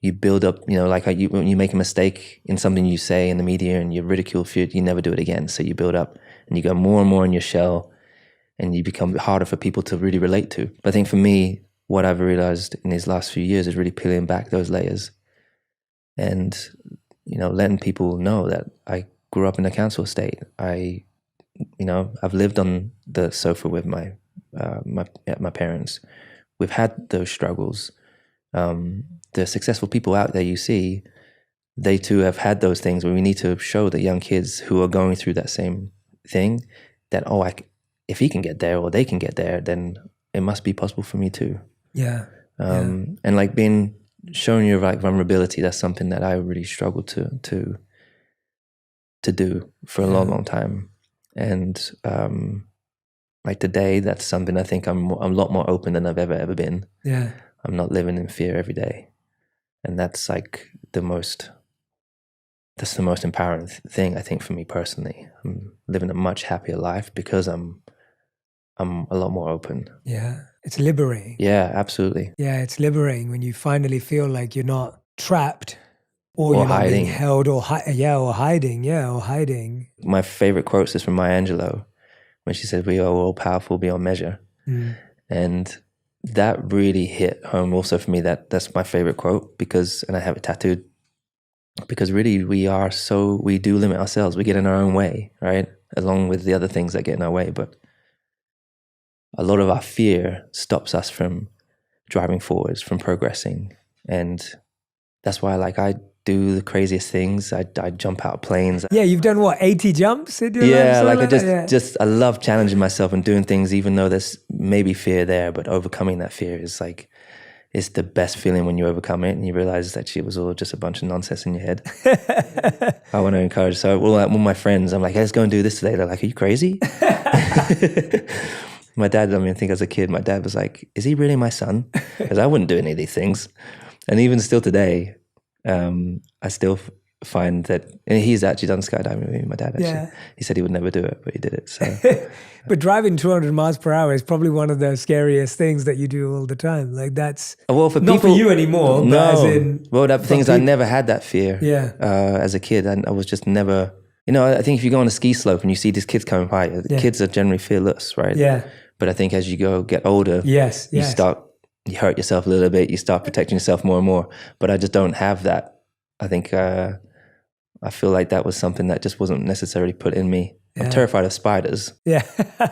you build up, like when you make a mistake in something you say in the media and you're ridiculed for it, you never do it again. So you build up and you go more and more in your shell and you become harder for people to really relate to. But I think for me, what I've realized in these last few years is really peeling back those layers and, letting people know that I grew up in a council estate. I've lived on the sofa with my parents. We've had those struggles. The successful people out there you see, they too have had those things where we need to show the young kids who are going through that same thing that, if he can get there or they can get there, then it must be possible for me too. Yeah. And like showing your like vulnerability, that's something that I really struggled to do for a long time. And like today, that's something I think I'm a lot more open than I've ever been. Yeah. I'm not living in fear every day. And that's like the most empowering thing, I think, for me personally. I'm living a much happier life because I'm a lot more open. Yeah. It's liberating. Yeah, absolutely. Yeah, it's liberating when you finally feel like you're not trapped or you're not being held or hiding. My favorite quote is from Maya Angelou when she said, "We are all powerful beyond measure." Mm. And that really hit home also for me. That's my favorite quote and I have it tattooed, because really we do limit ourselves. We get in our own way, right? Along with the other things that get in our way. But a lot of our fear stops us from driving forwards, from progressing. And that's why I do the craziest things. I jump out of planes. Yeah, you've done what, 80 jumps? Yeah, I love challenging myself and doing things even though there's maybe fear there, but overcoming that fear is it's the best feeling when you overcome it and you realize that it was all just a bunch of nonsense in your head. I want to encourage. So all my friends, I'm like, hey, let's go and do this today. They're like, are you crazy? My dad, I think as a kid, my dad was like, is he really my son? Because I wouldn't do any of these things. And even still today, I still find that, and he's actually done skydiving with me, my dad actually. Yeah. He said he would never do it, but he did it. So. But driving 200 miles per hour is probably one of the scariest things that you do all the time. Like that's not for you anymore. No, but as in, I never had that fear. Yeah. As a kid, I was just never, I think if you go on a ski slope and you see these kids coming by, kids are generally fearless, right? Yeah. But I think as you get older, you hurt yourself a little bit, you start protecting yourself more and more. But I just don't have that I think I feel like that was something that just wasn't necessarily put in me. Yeah. I'm terrified of spiders. Yeah.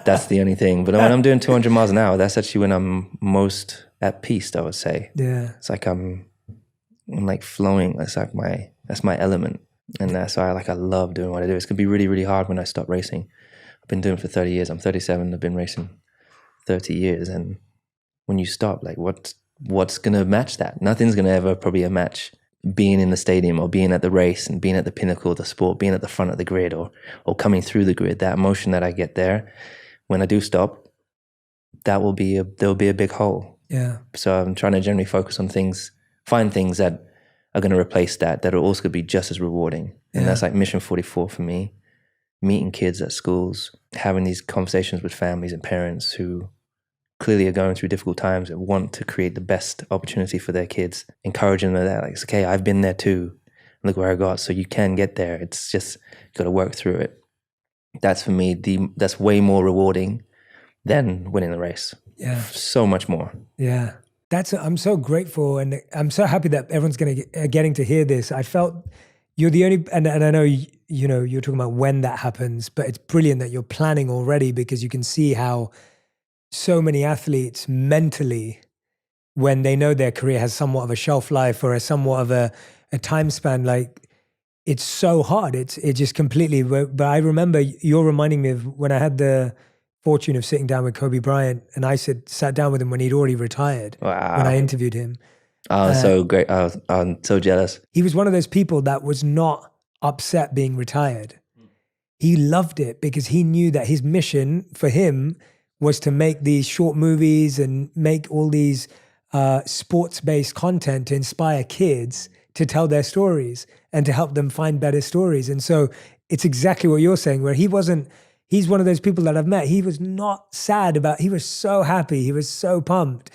That's the only thing. But when I'm doing 200 miles an hour, that's actually when I'm most at peace, I would say. Yeah. It's like I'm like flowing. That's my element. And that's why I love doing what I do. It's gonna be really, really hard when I stop racing. I've been doing it for 30 years. I'm 37. I've been racing 30 years. And when you stop, like what's gonna match that? Nothing's gonna ever probably match being in the stadium or being at the race and being at the pinnacle of the sport, being at the front of the grid or coming through the grid. That emotion that I get there when I do stop, there'll be a big hole. Yeah. So I'm trying to generally focus on find things that are going to replace that are also going to be just as rewarding. And that's like mission 44 for me, meeting kids at schools, having these conversations with families and parents who clearly are going through difficult times and want to create the best opportunity for their kids, encouraging them that, like, it's okay, I've been there too. Look where I got, so you can get there. It's just, you got to work through it. That's for me, that's way more rewarding than winning the race. Yeah. So much more. Yeah. I'm so grateful, and I'm so happy that everyone's getting to hear this. I felt you're the only, and I know, you're talking about when that happens, but it's brilliant that you're planning already, because you can see how so many athletes mentally, when they know their career has somewhat of a shelf life or somewhat of a time span, like it's so hard. It just completely, but I remember you're reminding me of when I had the fortune of sitting down with Kobe Bryant, and I sat down with him when he'd already retired. Wow. When I interviewed him. Oh, so great. I'm so jealous. He was one of those people that was not upset being retired. He loved it because he knew that his mission for him was to make these short movies and make all these sports-based content to inspire kids to tell their stories and to help them find better stories. And so it's exactly what you're saying, where he's one of those people that I've met. He was not sad he was so happy. He was so pumped.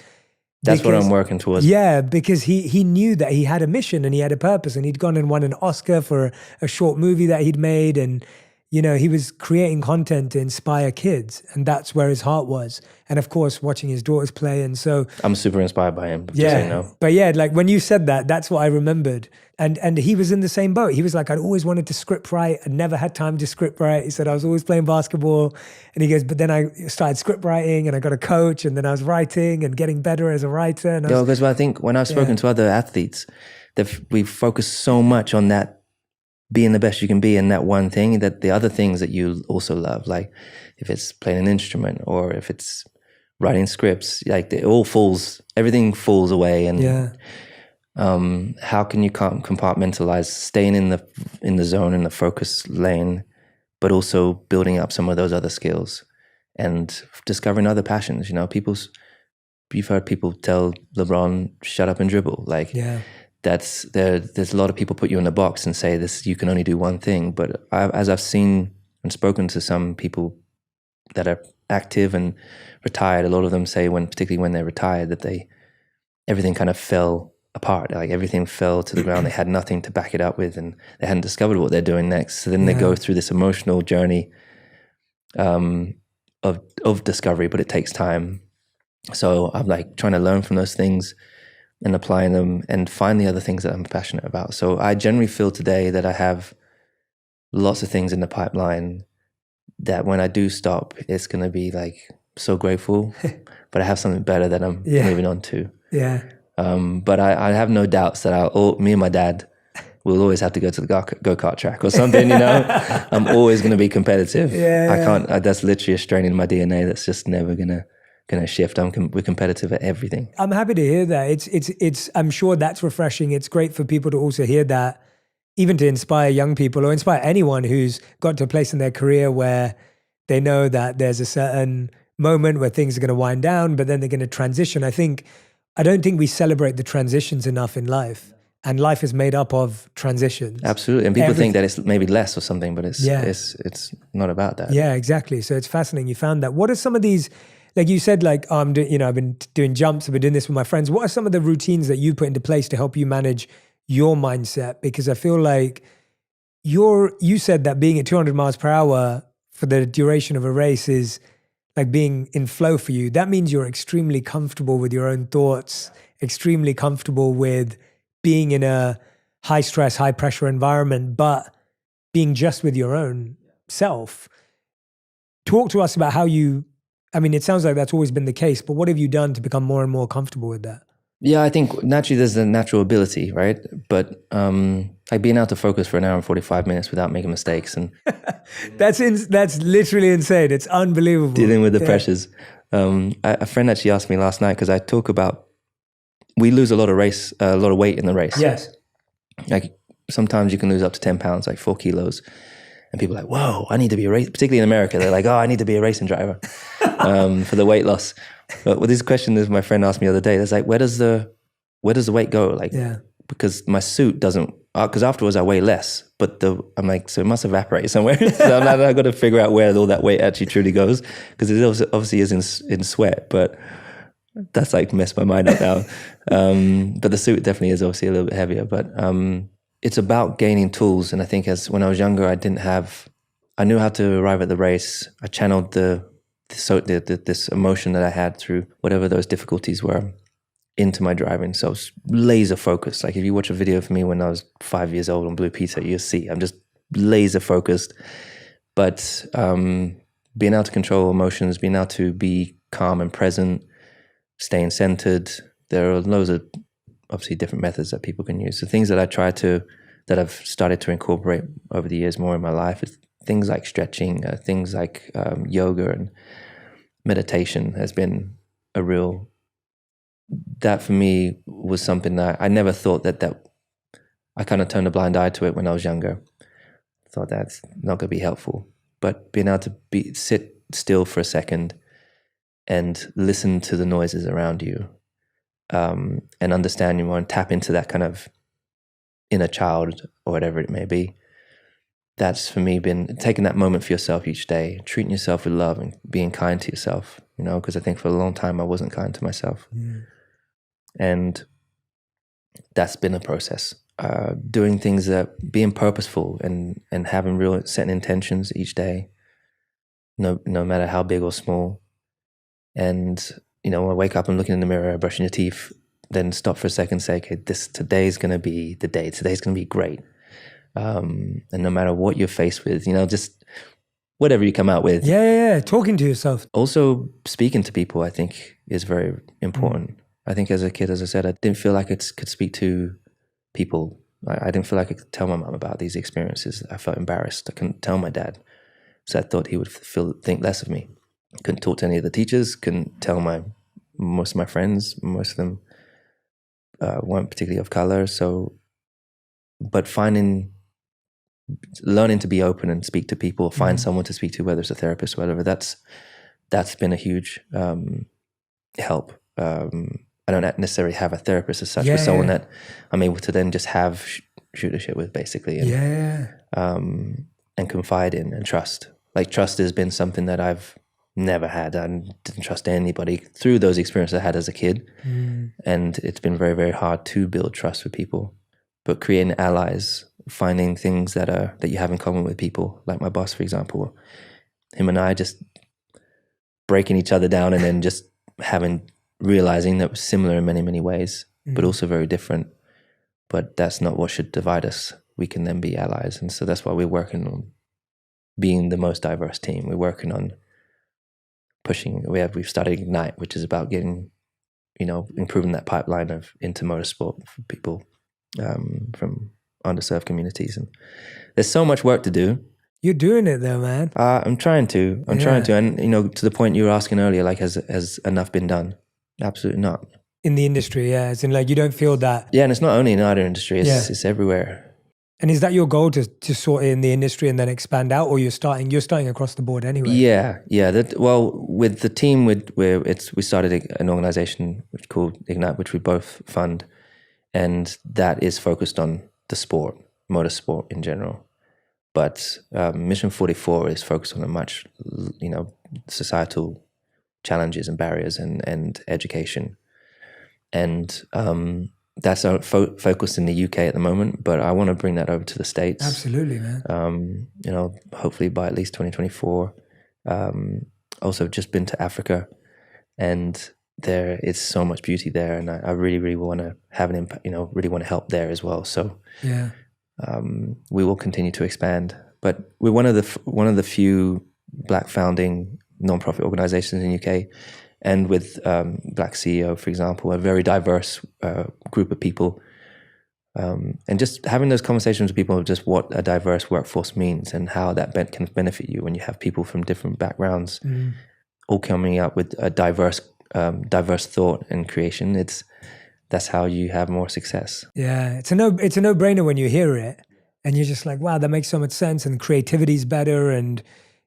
That's what I'm working towards. Yeah, because he knew that he had a mission and he had a purpose, and he'd gone and won an Oscar for a short movie that he'd made. And, he was creating content to inspire kids, and that's where his heart was. And of course, watching his daughters play. And so I'm super inspired by him. Yeah. But yeah, like when you said that, that's what I remembered. And he was in the same boat. He was like, I'd always wanted to script write. I never had time to script write. He said, I was always playing basketball. And he goes, but then I started script writing and I got a coach, and then I was writing and getting better as a writer. And because I think when I've spoken to other athletes, we focus so much on that being the best you can be in that one thing, that the other things that you also love, like if it's playing an instrument or if it's writing scripts, like everything falls away. And how can you compartmentalize staying in the zone, in the focus lane, but also building up some of those other skills and discovering other passions? You've heard people tell LeBron, shut up and dribble. Like, there's a lot of people put you in a box and say this, you can only do one thing. But as I've seen and spoken to some people that are active and retired, a lot of them say particularly when they're retired, that everything kind of fell apart. Like everything fell to the ground. They had nothing to back it up with, and they hadn't discovered what they're doing next. So then they go through this emotional journey of discovery, but it takes time. So I'm like trying to learn from those things and applying them and find the other things that I'm passionate about. So I generally feel today that I have lots of things in the pipeline that when I do stop, it's going to be like so grateful, but I have something better that I'm moving on to. Yeah. But I have no doubts that me and my dad will always have to go to the go-kart track or something, I'm always going to be competitive. I can't, that's literally a strain in my DNA that's just never going to shift. We're competitive at everything. I'm happy to hear that. It's I'm sure that's refreshing. It's great for people to also hear that, even to inspire young people or inspire anyone who's got to a place in their career where they know that there's a certain moment where things are going to wind down, but then they're going to transition. I don't think we celebrate the transitions enough in life, and life is made up of transitions. Absolutely. And people think that it's maybe less or something, but it's not about that. Yeah, exactly. So it's fascinating you found that. What are some of these, like you said, like I've been doing jumps, I've been doing this with my friends. What are some of the routines that you put into place to help you manage your mindset? Because I feel like you said that being at 200 miles per hour for the duration of a race is like being in flow for you. That means you're extremely comfortable with your own thoughts, extremely comfortable with being in a high stress, high pressure environment, but being just with your own self. Talk to us about how you, I mean, it sounds like that's always been the case, but what have you done to become more and more comfortable with that? Yeah, I think naturally there's a natural ability, right? But like being able to focus for an hour and 45 minutes without making mistakes and That's literally insane. It's unbelievable. dealing with the pressures. A friend actually asked me last night, because I talk about, we lose a lot of weight in the race. Yes. Like sometimes you can lose up to 10 pounds, like 4 kilos. And people are like, whoa, I need to be a race, particularly in America. They're like, oh, I need to be a racing driver for the weight loss. But with this question, this my friend asked me the other day, it's like, where does the weight go? Like, because my suit doesn't, because afterwards I weigh less, but I'm like, so it must evaporate somewhere. So I've got to figure out where all that weight actually truly goes, because it obviously is in sweat, but that's like messed my mind up now. But the suit definitely is obviously a little bit heavier, but it's about gaining tools. And I think when I was younger, I knew how to arrive at the race. I channeled this emotion that I had through whatever those difficulties were into my driving. So I was laser focused. Like if you watch a video of me when I was 5 years old on Blue Peter, you'll see I'm just laser focused. But being able to control emotions, being able to be calm and present, staying centered, there are loads of obviously different methods that people can use. The things that that I've started to incorporate over the years more in my life is things like stretching, things like yoga and meditation has been that for me was something that I never thought that I kind of turned a blind eye to it when I was younger. Thought that's not going to be helpful. But being able to sit still for a second and listen to the noises around you, and understand you more and tap into that kind of inner child or whatever it may be. That's for me been taking that moment for yourself each day, treating yourself with love and being kind to yourself, because I think for a long time I wasn't kind to myself. And that's been a process. Doing things being purposeful and having real setting intentions each day, no matter how big or small. And when I wake up and looking in the mirror, brushing your teeth, then stop for a second, say, okay, today's going to be the day. Today's going to be great. And no matter what you're faced with, just whatever you come out with. Yeah. Talking to yourself. Also, speaking to people, I think, is very important. I think as a kid, as I said, I didn't feel like I could speak to people. I didn't feel like I could tell my mom about these experiences. I felt embarrassed. I couldn't tell my dad. So I thought he would think less of me. Couldn't talk to any of the teachers, couldn't tell most of my friends. Most of them weren't particularly of color. So, but learning to be open and speak to people, find someone to speak to, whether it's a therapist or whatever, that's been a huge help. I don't necessarily have a therapist as such, but someone that I'm able to then just have shoot the shit with, basically, and confide in and trust. Like trust has been something that I've never had. I didn't trust anybody through those experiences I had as a kid, and it's been very, very hard to build trust with people. But creating allies, finding things that you have in common with people, like my boss, for example, him and I just breaking each other down, and then just realizing that we're similar in many, many ways, but also very different. But that's not what should divide us. We can then be allies. And so that's why we're working on being the most diverse team. We're working on pushing. We've started Ignite, which is about getting, improving that pipeline into motorsport for people from underserved communities. And there's so much work to do. You're doing it though, man. I'm trying to. And, to the point you were asking earlier, like, has enough been done? Absolutely not. In the industry, as in like you don't feel that. Yeah, and it's not only in our industry, it's everywhere. And is that your goal to sort it in the industry and then expand out, or you're starting across the board anyway? Yeah. With the team, we started an organization called Ignite, which we both fund, and that is focused on the sport, motorsport in general. But Mission 44 is focused on a much, societal challenges and barriers and education. And that's our focus in the UK at the moment, but I want to bring that over to the States. Absolutely, man. Hopefully by at least 2024. Also just been to Africa, and it's so much beauty there, and I really, really want to have an impact. Really want to help there as well. So Yeah. We will continue to expand. But we're one of the few Black founding non-profit organizations in the UK, and with Black CEO, for example, a very diverse group of people. And just having those conversations with people of just what a diverse workforce means and how that can benefit you when you have people from different backgrounds all coming up with a diverse thought and creation. That's how you have more success. Yeah, it's a no-brainer when you hear it, and you're just like, wow, that makes so much sense, and creativity's better, and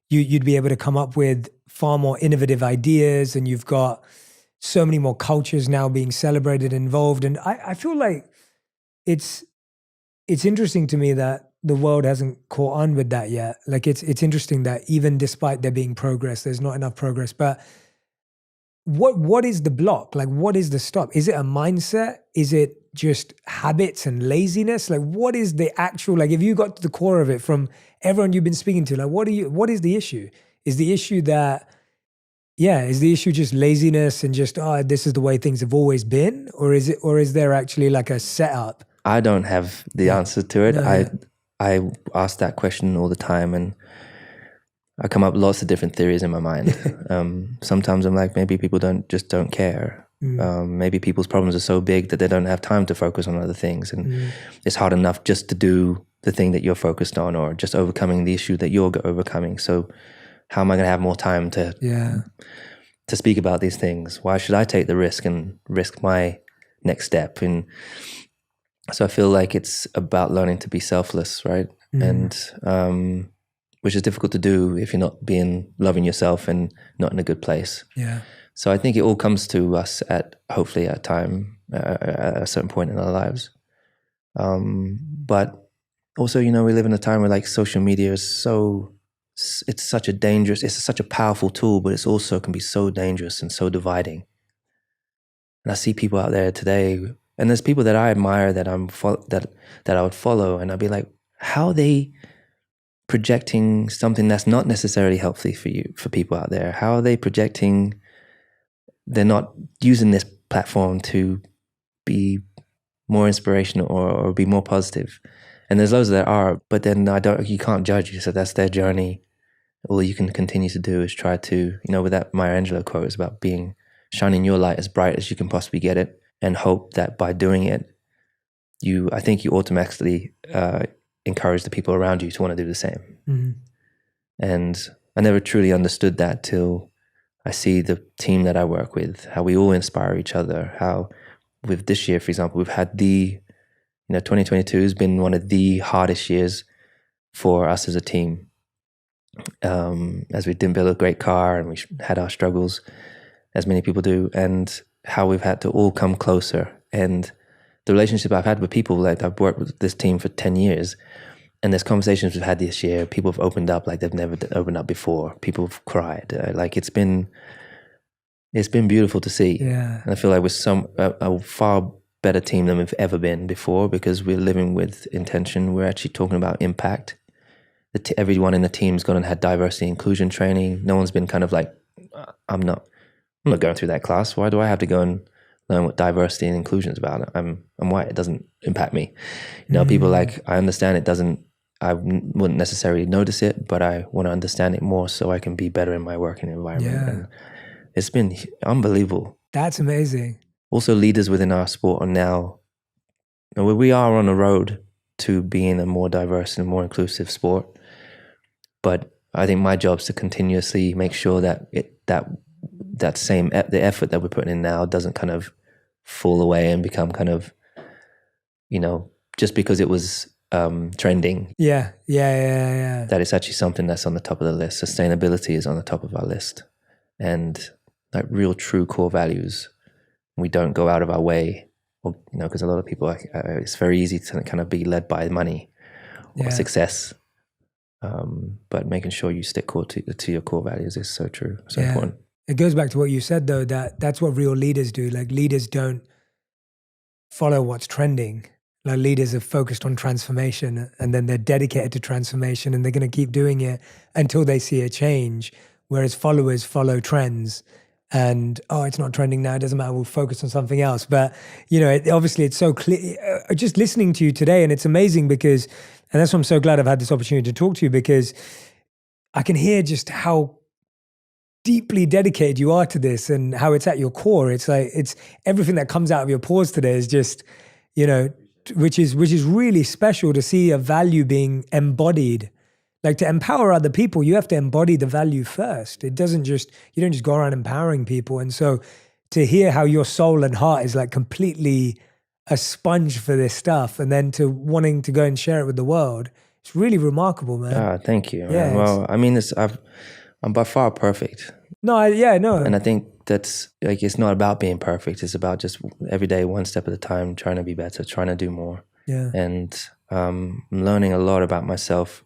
you'd be able to come up with far more innovative ideas, and you've got so many more cultures now being celebrated, involved, and I feel like it's interesting to me that the world hasn't caught on with that yet. Like it's interesting that even despite there being progress, there's not enough progress. But what is the block? Like, what is the stop? Is it a mindset? Is it just habits and laziness? Like, what is the actual, like, if you got to the core of it from everyone you've been speaking to, like, what is the issue? Is the issue just laziness and just, this is the way things have always been? Or is there actually like a setup? I don't have the answer to it. No. I ask that question all the time, and I come up with lots of different theories in my mind. Sometimes I'm like, maybe people don't care. Maybe people's problems are so big that they don't have time to focus on other things, and it's hard enough just to do the thing that you're focused on, or just overcoming the issue that you're overcoming. So how am I going to have more time to speak about these things? Why should I take the risk and risk my next step? And so I feel like it's about learning to be selfless, right? And which is difficult to do if you're not loving yourself and not in a good place. Yeah. So I think it all comes to us hopefully at a certain point in our lives. But also, we live in a time where like social media is it's such a powerful tool, but it's also can be so dangerous and so dividing. And I see people out there today, and there's people that I admire that that I would follow, and I'd be like, how are they projecting something that's not necessarily healthy for people out there? How are they projecting they're not using this platform to be more inspirational or be more positive? And there's loads that are, but then you can't judge you. So that's their journey. All you can continue to do is try to, with that Maya Angelou quote, is about shining your light as bright as you can possibly get it, and hope that by doing it, I think you automatically encourage the people around you to want to do the same. And I never truly understood that till I see the team that I work with, how we all inspire each other, how with this year, for example, we've had 2022 has been one of the hardest years for us as a team, as we didn't build a great car and we had our struggles, as many people do, and how we've had to all come closer. And the relationship I've had with people, like I've worked with this team for 10 years, and there's conversations we've had this year, people have opened up like they've never opened up before. People have cried. Like it's been beautiful to see. Yeah. And I feel like we're a far better team than we've ever been before, because we're living with intention. We're actually talking about impact. Everyone in the team's gone and had diversity and inclusion training. No one's been kind of like, I'm not going through that class. Why do I have to go and learn what diversity and inclusion is about? I'm white. It doesn't impact me. People like, I understand it doesn't, I wouldn't necessarily notice it, but I want to understand it more so I can be better in my working environment. Yeah. And it's been unbelievable. That's amazing. Also, leaders within our sport are now, we are on a road to being a more diverse and more inclusive sport. But I think my job is to continuously make sure that the effort that we're putting in now doesn't kind of fall away and become kind of, just because it was trending. Yeah. That it's actually something that's on the top of the list. Sustainability is on the top of our list, and like real, true core values. We don't go out of our way, because a lot of people, it's very easy to kind of be led by money or success. But making sure you stick to your core values is so true, so important. It goes back to what you said, though, that's what real leaders do. Like, leaders don't follow what's trending. Like, leaders are focused on transformation, and then they're dedicated to transformation, and they're going to keep doing it until they see a change. Whereas followers follow trends, and it's not trending now, it doesn't matter, we'll focus on something else. But obviously it's so clear, just listening to you today, and it's amazing because, and that's why I'm so glad I've had this opportunity to talk to you, because I can hear just how deeply dedicated you are to this and how it's at your core. It's like, it's everything that comes out of your pores today is just, which is really special to see a value being embodied. Like, to empower other people, you have to embody the value first. You don't just go around empowering people. And so to hear how your soul and heart is like completely a sponge for this stuff, and then to wanting to go and share it with the world, it's really remarkable, man. Thank you. Yeah, well, I mean, I'm by far perfect. No. And I think that's like, it's not about being perfect. It's about just every day, one step at a time, trying to be better, trying to do more. Yeah. And I'm learning a lot about myself.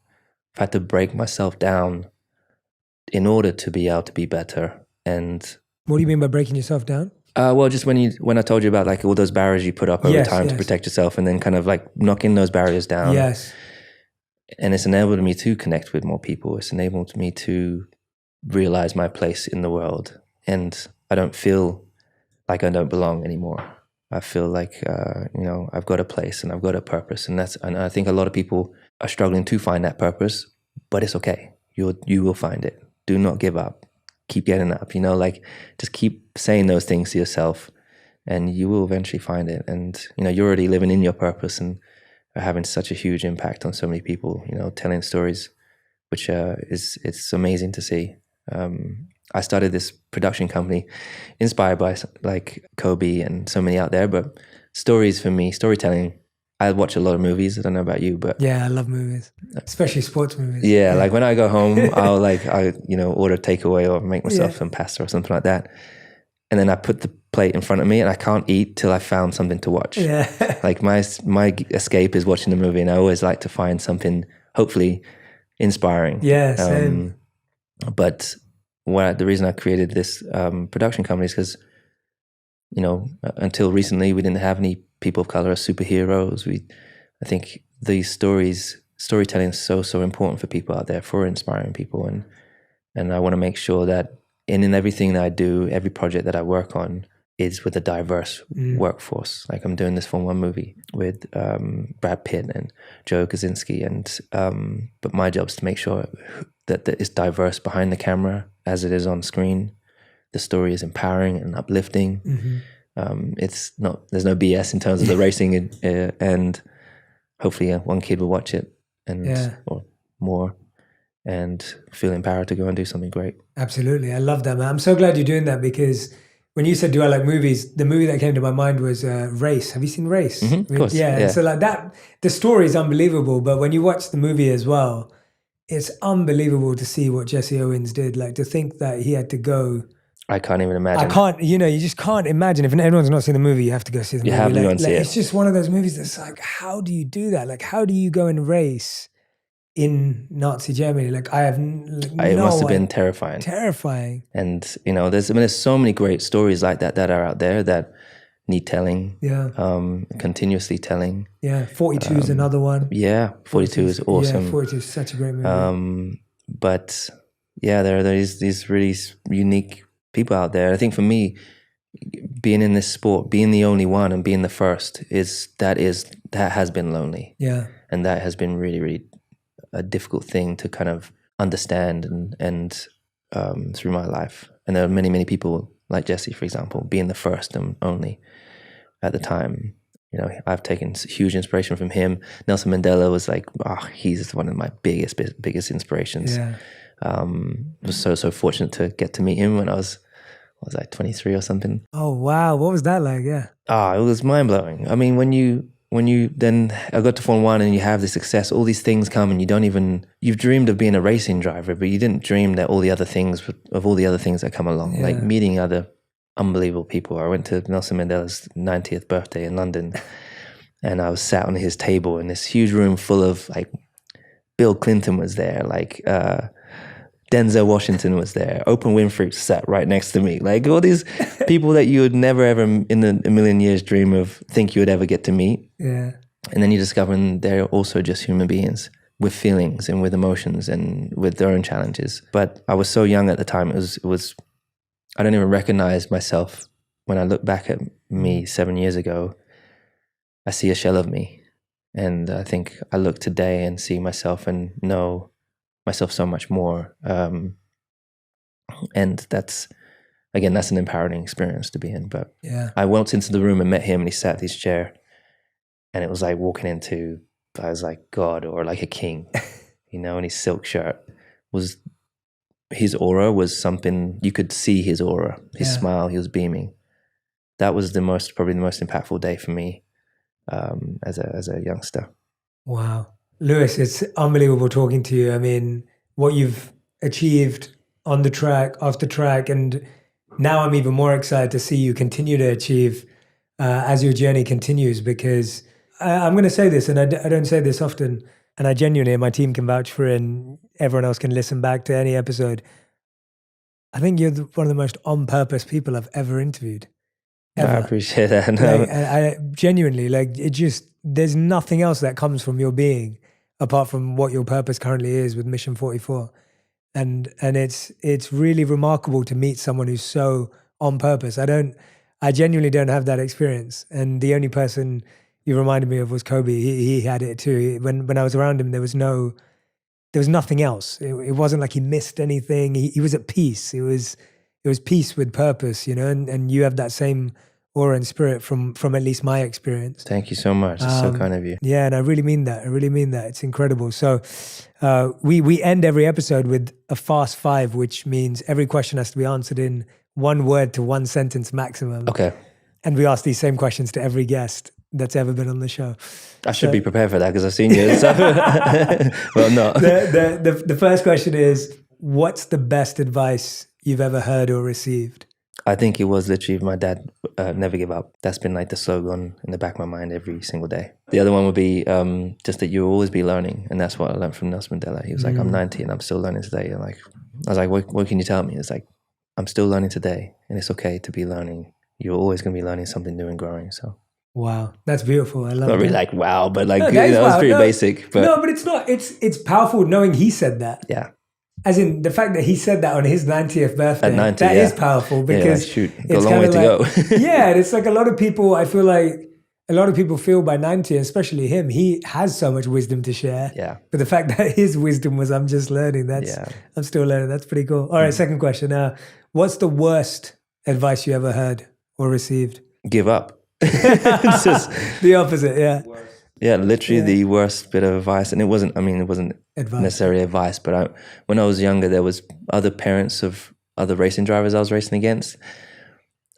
I've had to break myself down in order to be able to be better. And what do you mean by breaking yourself down? Well, just when I told you about like all those barriers you put up over time to protect yourself, and then kind of like knocking those barriers down. Yes. And it's enabled me to connect with more people. It's enabled me to realize my place in the world. And I don't feel like I don't belong anymore. I feel like, I've got a place and I've got a purpose. And I think a lot of people are struggling to find that purpose, but it's okay. You will find it. Do not give up. Keep getting up, just keep saying those things to yourself, and you will eventually find it. And, you're already living in your purpose and are having such a huge impact on so many people, telling stories, which it's amazing to see. I started this production company inspired by like Kobe and so many out there, but stories for me, storytelling, I watch a lot of movies. I don't know about you, but yeah, I love movies, especially sports movies. Yeah, like when I go home, I'll order takeaway or make myself some pasta or something like that. And then I put the plate in front of me and I can't eat till I found something to watch. Yeah. Like my escape is watching the movie, and I always like to find something hopefully inspiring. Yeah, same. But the reason I created this production company is because, until recently we didn't have any people of color as superheroes. I think these storytelling is so important for people out there, for inspiring people, and I want to make sure that in everything that I do, every project that I work on is with a diverse workforce. Like I'm doing this Formula 1 movie with Brad Pitt and Joe Kosinski, but my job is to make sure that it's diverse behind the camera as it is on screen. The story is empowering and uplifting. Mm-hmm. There's no BS in terms of the racing, and hopefully one kid will watch it or more and feel empowered to go and do something great. Absolutely. I love that, man. I'm so glad you're doing that, because when you said, do I like movies? The movie that came to my mind was Race. Have you seen Race? Mm-hmm, of course. Yeah. So like that, the story is unbelievable, but when you watch the movie as well, it's unbelievable to see what Jesse Owens did. Like, to think that he had to go. I can't even imagine. You just can't imagine. If everyone's not seen the movie, you have to go see the movie. You have to go and see it. It's just one of those movies that's like, how do you do that? Like, how do you go and race in Nazi Germany? Like, I have it must have been terrifying. Terrifying. And, there's so many great stories like that are out there that need telling. Yeah. Continuously telling. Yeah. 42 is another one. Yeah. 42 is awesome. Yeah, 42 is such a great movie. But yeah, there are these really unique people out there. I think for me, being in this sport, being the only one and being the first that has been lonely. Yeah. And that has been really, really a difficult thing to kind of understand and through my life. And there are many, many people like Jesse, for example, being the first and only at the time. I've taken huge inspiration from him. Nelson Mandela was like, he's one of my biggest inspirations. Yeah. I was so fortunate to get to meet him when I was 23 or something. Oh wow, what was that like? Yeah. It was mind blowing. I mean, when you then I got to Formula 1 and you have the success, all these things come, and you've dreamed of being a racing driver, but you didn't dream that all the other things that come along, like meeting other unbelievable people. I went to Nelson Mandela's 90th birthday in London, and I was sat on his table in this huge room full of like Bill Clinton was there, like Denzel Washington was there, Oprah Winfrey sat right next to me, like all these people that you would never ever in a million years dream of think you would ever get to meet. Yeah. And then you discover they're also just human beings with feelings and with emotions and with their own challenges. But I was so young at the time, it was I don't even recognize myself. When I look back at me 7 years ago, I see a shell of me. And I think I look today and see myself and know myself so much more. And that's an empowering experience to be in. But I walked into the room and met him, and he sat in his chair, and it was like walking into, I was like God or like a king, and his silk shirt his aura was something, you could see his aura, his smile, he was beaming. That was probably the most impactful day for me as a youngster. Wow. Lewis, it's unbelievable talking to you. I mean, what you've achieved on the track, off the track, and now I'm even more excited to see you continue to achieve as your journey continues, because I'm going to say this, and I don't say this often, and I genuinely, my team can vouch for it, and everyone else can listen back to any episode. I think you're one of the most on-purpose people I've ever interviewed. Ever. I appreciate that. I genuinely, there's nothing else that comes from your being apart from what your purpose currently is with Mission 44. And it's really remarkable to meet someone who's so on purpose. I genuinely don't have that experience. And the only person you reminded me of was Kobe. He had it too. When I was around him, there was nothing else. It wasn't like he missed anything. He was at peace. It was peace with purpose, and you have that same aura and spirit from at least my experience. Thank you so much. It's so kind of you. Yeah, and I really mean that. It's incredible. So we end every episode with a fast 5, which means every question has to be answered in 1 word to 1 sentence maximum. Okay. And we ask these same questions to every guest that's ever been on the show. I should be prepared for that because I've seen you. So. Well, no. The first question is, what's the best advice you've ever heard or received? I think it was literally my dad, never give up. That's been like the slogan in the back of my mind every single day. The other one would be just that you'll always be learning. And that's what I learned from Nelson Mandela. He was like, I'm 90 and I'm still learning today. And I was like, what can you tell me? It's like, I'm still learning today and it's okay to be learning. You're always going to be learning something new and growing. So. Wow, that's beautiful. I love it. Not really like wow, but like that was pretty basic. But. No, but it's not. It's powerful knowing he said that. Yeah. As in the fact that he said that on his 90th birthday. At 90, that is powerful because shoot, got a long way to go. Yeah, and it's like a lot of people. I feel like a lot of people feel by 90, especially him, he has so much wisdom to share. Yeah. But the fact that his wisdom was, I'm just learning. I'm still learning. That's pretty cool. All right, second question. What's the worst advice you ever heard or received? Give up. It's just the opposite, yeah. Yeah, literally the worst bit of advice. And it wasn't necessarily advice, but when I was younger, there was other parents of other racing drivers I was racing against.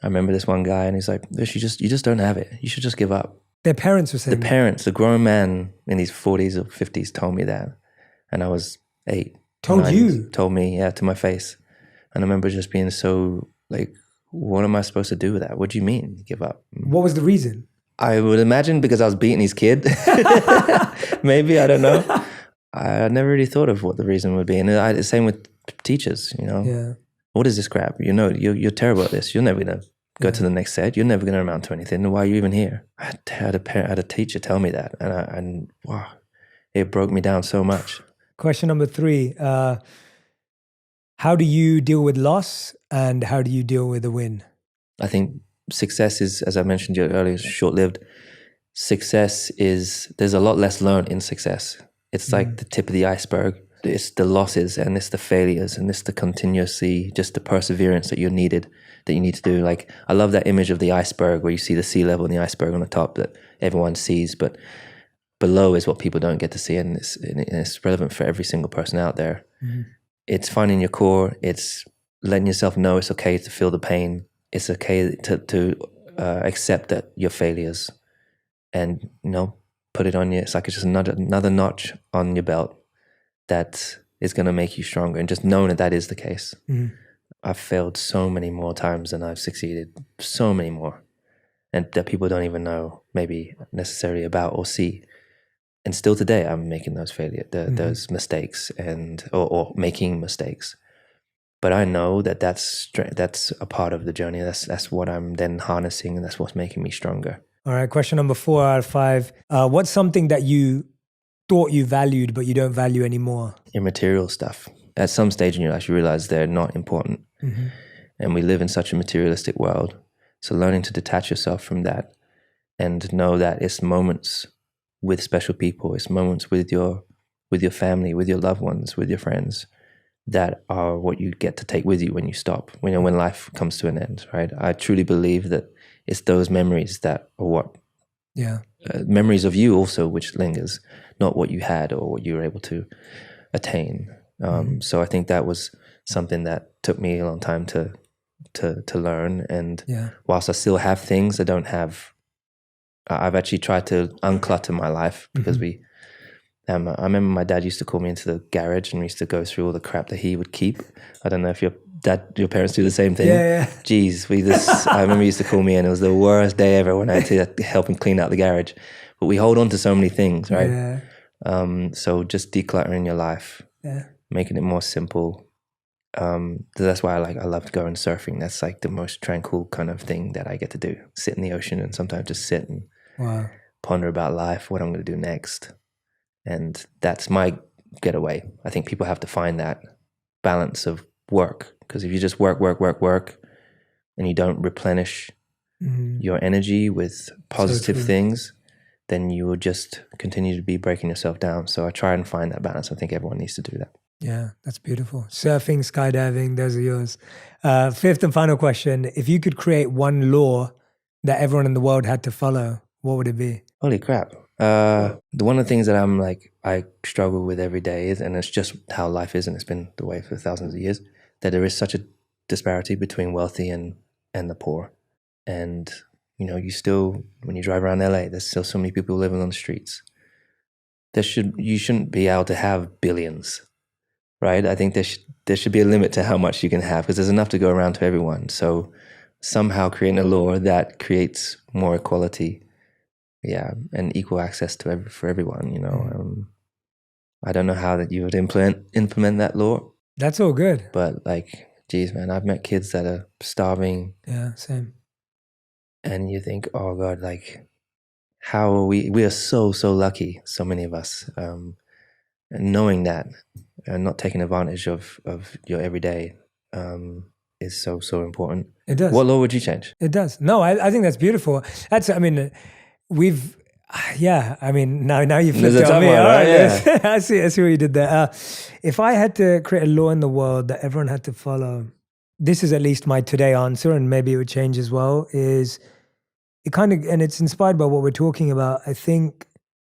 I remember this one guy and he's like, you just don't have it. You should just give up. Their parents were saying The parents, a grown man in his 40s or 50s told me that. And I was 8. Told you? Told me, yeah, to my face. And I remember just being so like, what am I supposed to do with that? What do you mean, give up? What was the reason? I would imagine because I was beating his kid. Maybe, I don't know. I never really thought of what the reason would be. And the same with teachers, Yeah. What is this crap? You're terrible at this. You're never going to go to the next set. You're never going to amount to anything. Why are you even here? I had a teacher tell me that. And wow, it broke me down so much. Question number 3. How do you deal with loss and how do you deal with a win? I think success is, as I mentioned earlier, short-lived. There's a lot less learned in success. It's like the tip of the iceberg. It's the losses and it's the failures and it's the just the perseverance that you need to do. Like, I love that image of the iceberg where you see the sea level and the iceberg on the top that everyone sees, but below is what people don't get to see. And it's relevant for every single person out there. Mm-hmm. It's finding your core. It's letting yourself know it's okay to feel the pain. It's okay to accept that you're failures and, put it on you. It's like it's just another notch on your belt that is going to make you stronger. And just knowing that is the case. Mm-hmm. I've failed so many more times than I've succeeded. So many more. And that people don't even know maybe necessarily about or see. And still today, I'm making those those mistakes or making mistakes. But I know that's a part of the journey. That's what I'm then harnessing, and that's what's making me stronger. All right, question number 4 out of 5. What's something that you thought you valued but you don't value anymore? Immaterial stuff. At some stage in your life, you realize they're not important. Mm-hmm. and we live in such a materialistic world. So learning to detach yourself from that and know that it's moments with special people, it's moments with your family, with your loved ones, with your friends, that are what you get to take with you when you stop, when life comes to an end, right? I truly believe that it's those memories that are what, memories of you also, which lingers, not what you had or what you were able to attain. So I think that was something that took me a long time to learn. And whilst I still have things, I've actually tried to unclutter my life, because I remember my dad used to call me into the garage and we used to go through all the crap that he would keep. I don't know if your parents do the same thing. Yeah. Jeez, I remember he used to call me and it was the worst day ever when I had to help him clean out the garage. But we hold on to so many things, right? Yeah. So just decluttering your life, making it more simple. That's why I love going surfing. That's like the most tranquil kind of thing that I get to do. Sit in the ocean and sometimes just sit and ponder about life, what I'm going to do next. And that's my getaway. I think people have to find that balance of work, because if you just work, and you don't replenish your energy with positive things, then you will just continue to be breaking yourself down. So I try and find that balance. I think everyone needs to do that. Yeah, that's beautiful. Surfing, skydiving, those are yours. Fifth and final question. If you could create one law that everyone in the world had to follow, what would it be? Holy crap. One of the things that I struggle with every day is, and it's just how life is, and it's been the way for thousands of years, that there is such a disparity between wealthy and the poor. And, you still, when you drive around LA, there's still so many people living on the streets. You shouldn't be able to have billions, right? I think there should be a limit to how much you can have, because there's enough to go around to everyone. So somehow creating a law that creates more equality, and equal access for everyone. I don't know how that you would implement that law. That's all good. But geez, man, I've met kids that are starving. Yeah, same. And you think, oh God, how are we are so lucky, so many of us. And knowing that and not taking advantage of your everyday is so important. It does. What law would you change? It does. No, I think that's beautiful. Now you flipped it on me. All right, yeah. I see what you did there. If I had to create a law in the world that everyone had to follow, this is at least my today answer, and maybe it would change as well, is and it's inspired by what we're talking about. I think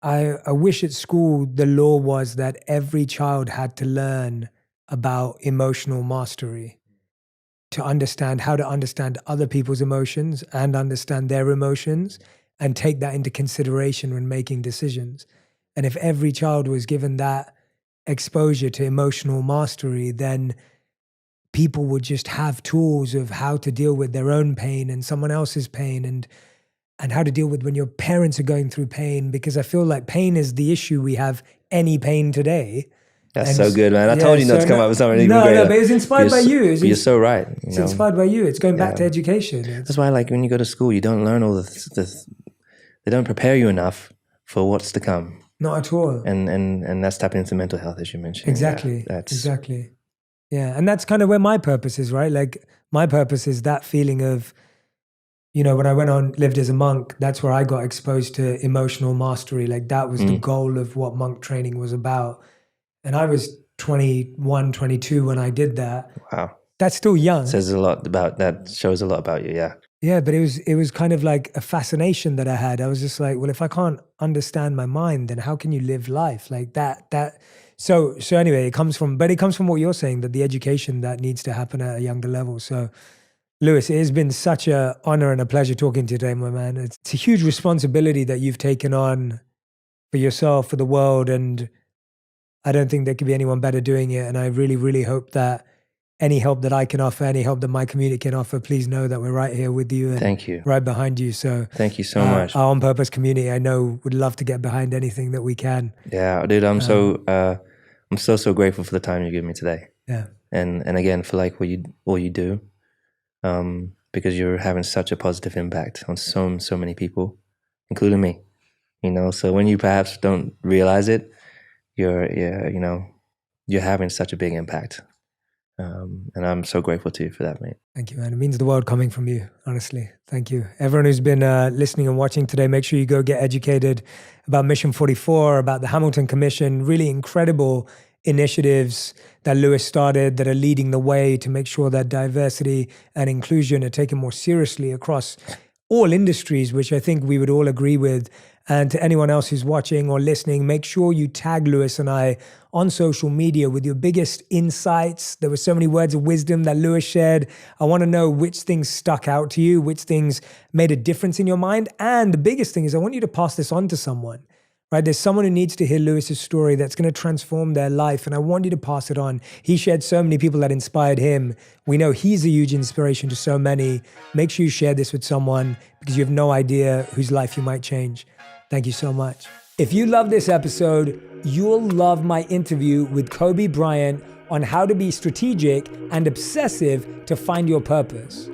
I wish at school the law was that every child had to learn about emotional mastery, to understand how to understand other people's emotions and understand their emotions, and take that into consideration when making decisions. And if every child was given that exposure to emotional mastery, then people would just have tools of how to deal with their own pain and someone else's pain, and how to deal with when your parents are going through pain, because I feel like pain is the issue. We have any pain today. That's so good, man. I told you not to come up with something even greater. No, but it's inspired by you. You're so right. It's inspired by you. It's going back to education. That's why, when you go to school, you don't learn all they don't prepare you enough for what's to come. Not at all. And that's tapping into mental health, as you mentioned. Exactly. Exactly. Yeah. And that's kind of where my purpose is, right? My purpose is that feeling of, when I lived as a monk, that's where I got exposed to emotional mastery. That was the goal of what monk training was about. And I was 21, 22 when I did that. Wow. That's still young. Shows a lot about you, yeah. Yeah, but it was kind of like a fascination that I had. I was just like, well, if I can't understand my mind, then how can you live life like that? So anyway, it comes from what you're saying, that the education that needs to happen at a younger level. So Lewis, it has been such an honor and a pleasure talking to you today, my man. It's a huge responsibility that you've taken on for yourself, for the world, and I don't think there could be anyone better doing it. And I really, really hope that any help that I can offer, any help that my community can offer, please know that we're right here with you and thank you. Right behind you. So thank you so much. Our On Purpose community, I know, would love to get behind anything that we can. Yeah, dude, I'm so grateful for the time you give me today. Yeah. And again, for what you do, because you're having such a positive impact on so many people, including me. So when you perhaps don't realize it, you're having such a big impact. And I'm so grateful to you for that, mate. Thank you, man. It means the world coming from you, honestly. Thank you. Everyone who's been listening and watching today, make sure you go get educated about Mission 44, about the Hamilton Commission, really incredible initiatives that Lewis started that are leading the way to make sure that diversity and inclusion are taken more seriously across all industries, which I think we would all agree with. And to anyone else who's watching or listening, make sure you tag Lewis and I on social media with your biggest insights. There were so many words of wisdom that Lewis shared. I want to know which things stuck out to you, which things made a difference in your mind. And the biggest thing is I want you to pass this on to someone, right? There's someone who needs to hear Lewis's story that's going to transform their life. And I want you to pass it on. He shared so many people that inspired him. We know he's a huge inspiration to so many. Make sure you share this with someone because you have no idea whose life you might change. Thank you so much. If you love this episode, you'll love my interview with Kobe Bryant on how to be strategic and obsessive to find your purpose.